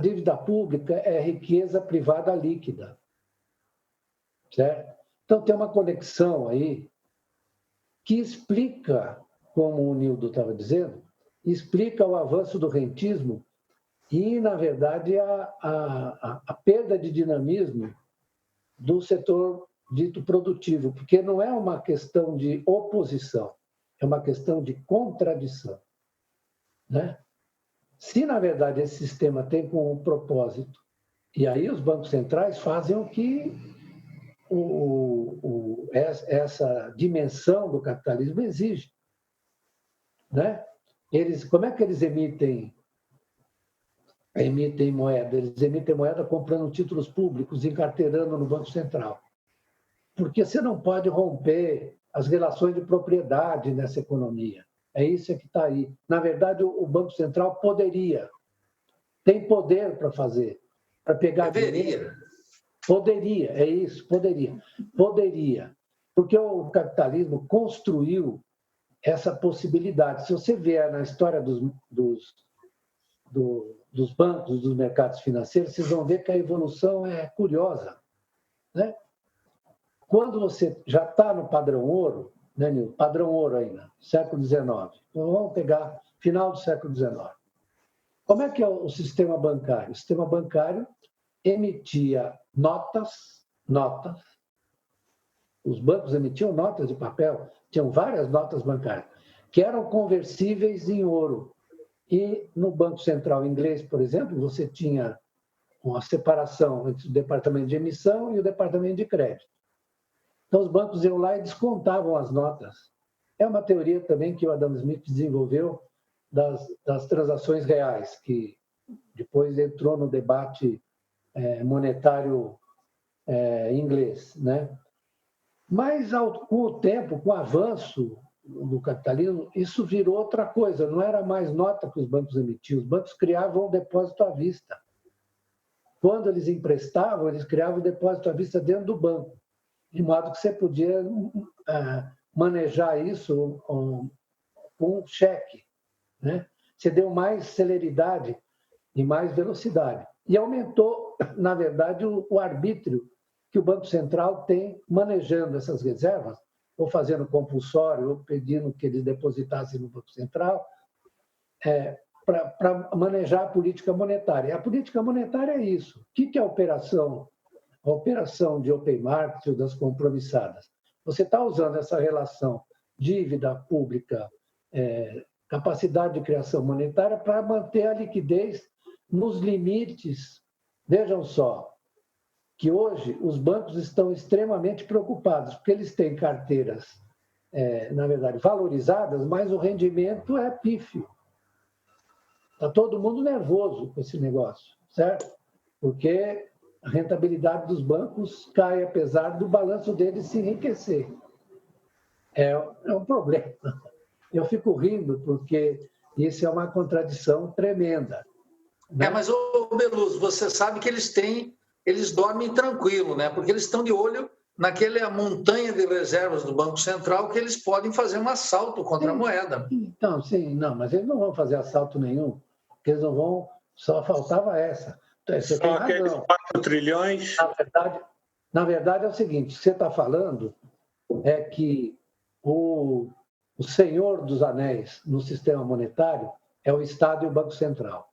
B: dívida pública é riqueza privada líquida. Certo? Então, tem uma conexão aí que explica, como o Nildo estava dizendo, explica o avanço do rentismo e, na verdade, a perda de dinamismo do setor dito produtivo, porque não é uma questão de oposição, é uma questão de contradição, né? Se, na verdade, esse sistema tem como propósito, e aí os bancos centrais fazem o que essa dimensão do capitalismo exige, né? Como é que eles emitem moeda? Eles emitem moeda comprando títulos públicos, encarteirando no Banco Central. Porque você não pode romper as relações de propriedade nessa economia. É isso que está aí. Na verdade, o Banco Central tem poder para fazer, para pegar dinheiro. Poderia, é isso, poderia. Porque o capitalismo construiu essa possibilidade. Se você vê na história dos bancos, dos mercados financeiros, vocês vão ver que a evolução é curiosa, né? Quando você já está no padrão ouro, né, Nilton? Padrão ouro ainda, século XIX. Então, vamos pegar final do século XIX. Como é que é o sistema bancário? O sistema bancário emitia notas. Os bancos emitiam notas de papel, tinham várias notas bancárias, que eram conversíveis em ouro. E no Banco Central inglês, por exemplo, você tinha uma separação entre o departamento de emissão e o departamento de crédito. Então, os bancos iam lá e descontavam as notas. É uma teoria também que o Adam Smith desenvolveu das transações reais, que depois entrou no debate monetário inglês, né? Mas, com o tempo, com o avanço do capitalismo, isso virou outra coisa. Não era mais nota que os bancos emitiam. Os bancos criavam o depósito à vista. Quando eles emprestavam, eles criavam o depósito à vista dentro do banco, de modo que você podia manejar isso com um cheque, né? Você deu mais celeridade e mais velocidade. E aumentou, na verdade, o arbítrio que o Banco Central tem manejando essas reservas, ou fazendo compulsório, ou pedindo que eles depositassem no Banco Central, para manejar a política monetária. A política monetária é isso. O que é a operação? A operação de open market ou das compromissadas. Você está usando essa relação dívida pública, capacidade de criação monetária para manter a liquidez nos limites. Vejam só, que hoje os bancos estão extremamente preocupados, porque eles têm carteiras, na verdade, valorizadas, mas o rendimento é pífio. Está todo mundo nervoso com esse negócio, certo? Porque a rentabilidade dos bancos cai, apesar do balanço deles se enriquecer. É um problema. Eu fico rindo, porque isso é uma contradição tremenda, né?
C: Mas, Beluso, você sabe que eles dormem tranquilo, né? Porque eles estão de olho naquela montanha de reservas do Banco Central que eles podem fazer um assalto contra a moeda.
B: Então, sim, não, mas eles não vão fazer assalto nenhum, porque eles não vão, só faltava essa.
A: São aqueles 4 trilhões?
B: Na verdade, é o seguinte, o que você está falando é que o senhor dos anéis no sistema monetário é o Estado e o Banco Central.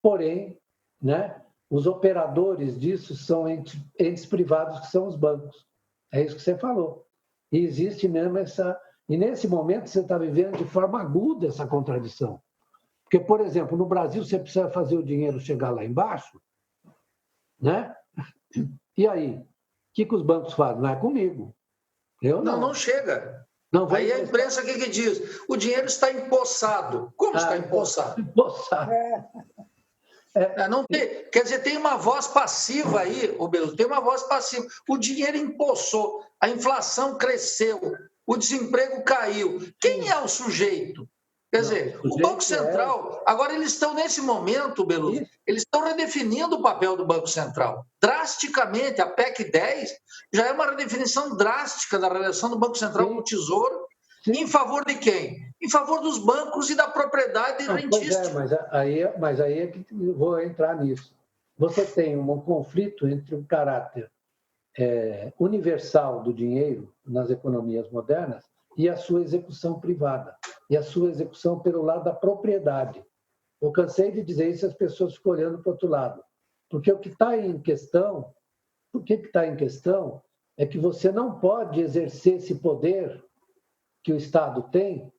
B: Porém, né, os operadores disso são entes privados, que são os bancos. É isso que você falou. E existe mesmo essa... E nesse momento você está vivendo de forma aguda essa contradição. Porque, por exemplo, no Brasil você precisa fazer o dinheiro chegar lá embaixo, né? E aí? O que os bancos fazem? Não é comigo. Eu não.
C: Não chega.
B: Não vou
C: aí a imprensa o que diz? O dinheiro está empossado. Como está empossado?
B: Empossado.
C: Não tem, quer dizer, tem uma voz passiva aí, Beluso, tem uma voz passiva. O dinheiro empossou, a inflação cresceu, o desemprego caiu. Quem é o sujeito? Quer dizer, o Banco Central, agora eles estão nesse momento, Beluso, eles estão redefinindo o papel do Banco Central. Drasticamente, a PEC 10 já é uma redefinição drástica da relação do Banco Central com o Tesouro. Em favor de quem? Em favor dos bancos e da propriedade rentística.
B: Mas aí é que eu vou entrar nisso. Você tem um conflito entre o caráter universal do dinheiro nas economias modernas e a sua execução privada, e a sua execução pelo lado da propriedade. Eu cansei de dizer isso e as pessoas ficam olhando para o outro lado. Porque o que está em questão, é que você não pode exercer esse poder que o Estado tem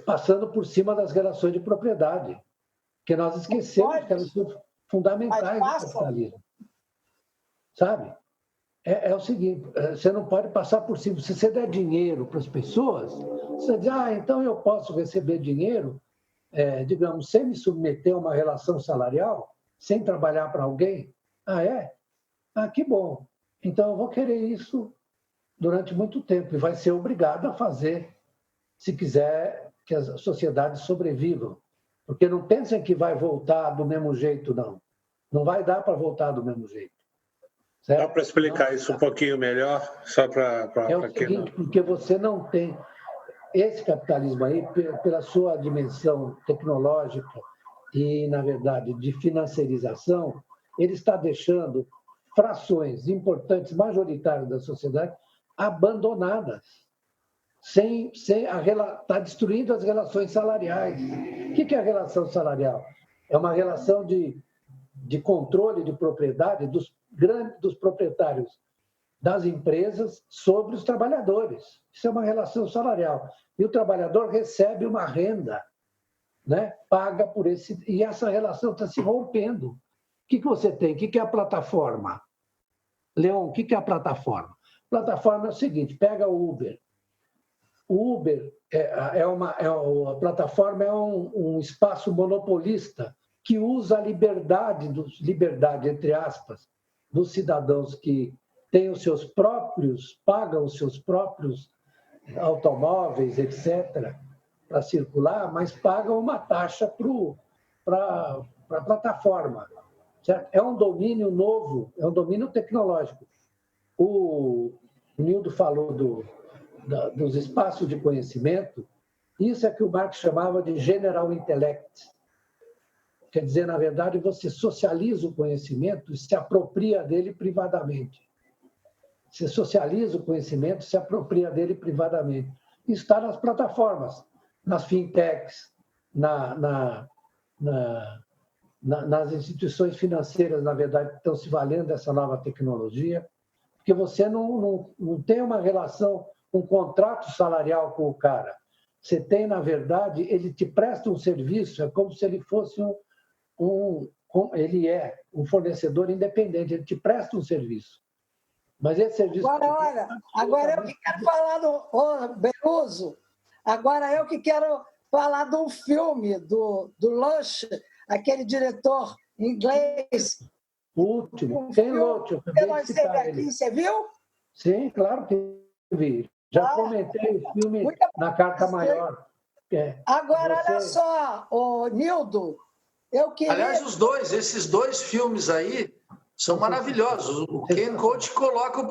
B: passando por cima das relações de propriedade, que nós esquecemos que elas são fundamentais no capitalismo. Sabe? É o seguinte, você não pode passar por cima. Se você der dinheiro para as pessoas, você diz, então eu posso receber dinheiro, digamos, sem me submeter a uma relação salarial, sem trabalhar para alguém. Que bom. Então eu vou querer isso durante muito tempo e vai ser obrigado a fazer, se quiser que as sociedades sobrevivam. Porque não pensem que vai voltar do mesmo jeito, não. Não vai dar para voltar do mesmo jeito. Certo?
A: Dá para explicar isso um pouquinho melhor? Só para
B: o seguinte, porque você não tem... Esse capitalismo aí, pela sua dimensão tecnológica e, na verdade, de financiarização, ele está deixando frações importantes, majoritárias da sociedade, abandonadas. Está destruindo as relações salariais. O que é a relação salarial? É uma relação de controle de propriedade dos proprietários das empresas sobre os trabalhadores. Isso é uma relação salarial. E o trabalhador recebe uma renda, né? Paga por esse... E essa relação está se rompendo. O que você tem? O que é a plataforma? Leon, o que é a plataforma? A plataforma é o seguinte, pega o Uber. O Uber, a plataforma é um espaço monopolista que usa a liberdade, entre aspas, dos cidadãos que têm os seus próprios, pagam os seus próprios automóveis, etc., para circular, mas pagam uma taxa para a plataforma. Certo? É um domínio novo, é um domínio tecnológico. O Nildo falou dos espaços de conhecimento, isso é que o Marx chamava de general intellect. Quer dizer, na verdade, você socializa o conhecimento e se apropria dele privadamente. Você socializa o conhecimento e se apropria dele privadamente. Isso está nas plataformas, nas fintechs, nas instituições financeiras, na verdade, que estão se valendo dessa nova tecnologia, porque você não tem uma relação, um contrato salarial com o cara. Você tem, na verdade, ele te presta um serviço, é como se ele fosse ele é um fornecedor independente, ele te presta um serviço. Mas esse serviço...
D: Agora eu que quero falar do Beluso, agora eu que quero falar de um filme do Lush, aquele diretor inglês.
B: O último, Ken Loach, eu acabei de citar ele.
D: Você viu?
B: Sim, claro que vi. Já comentei o filme na Carta Maior.
D: Agora, olha só, Nildo, eu queria...
C: Aliás, esses dois filmes aí são maravilhosos. O Ken Loach coloca o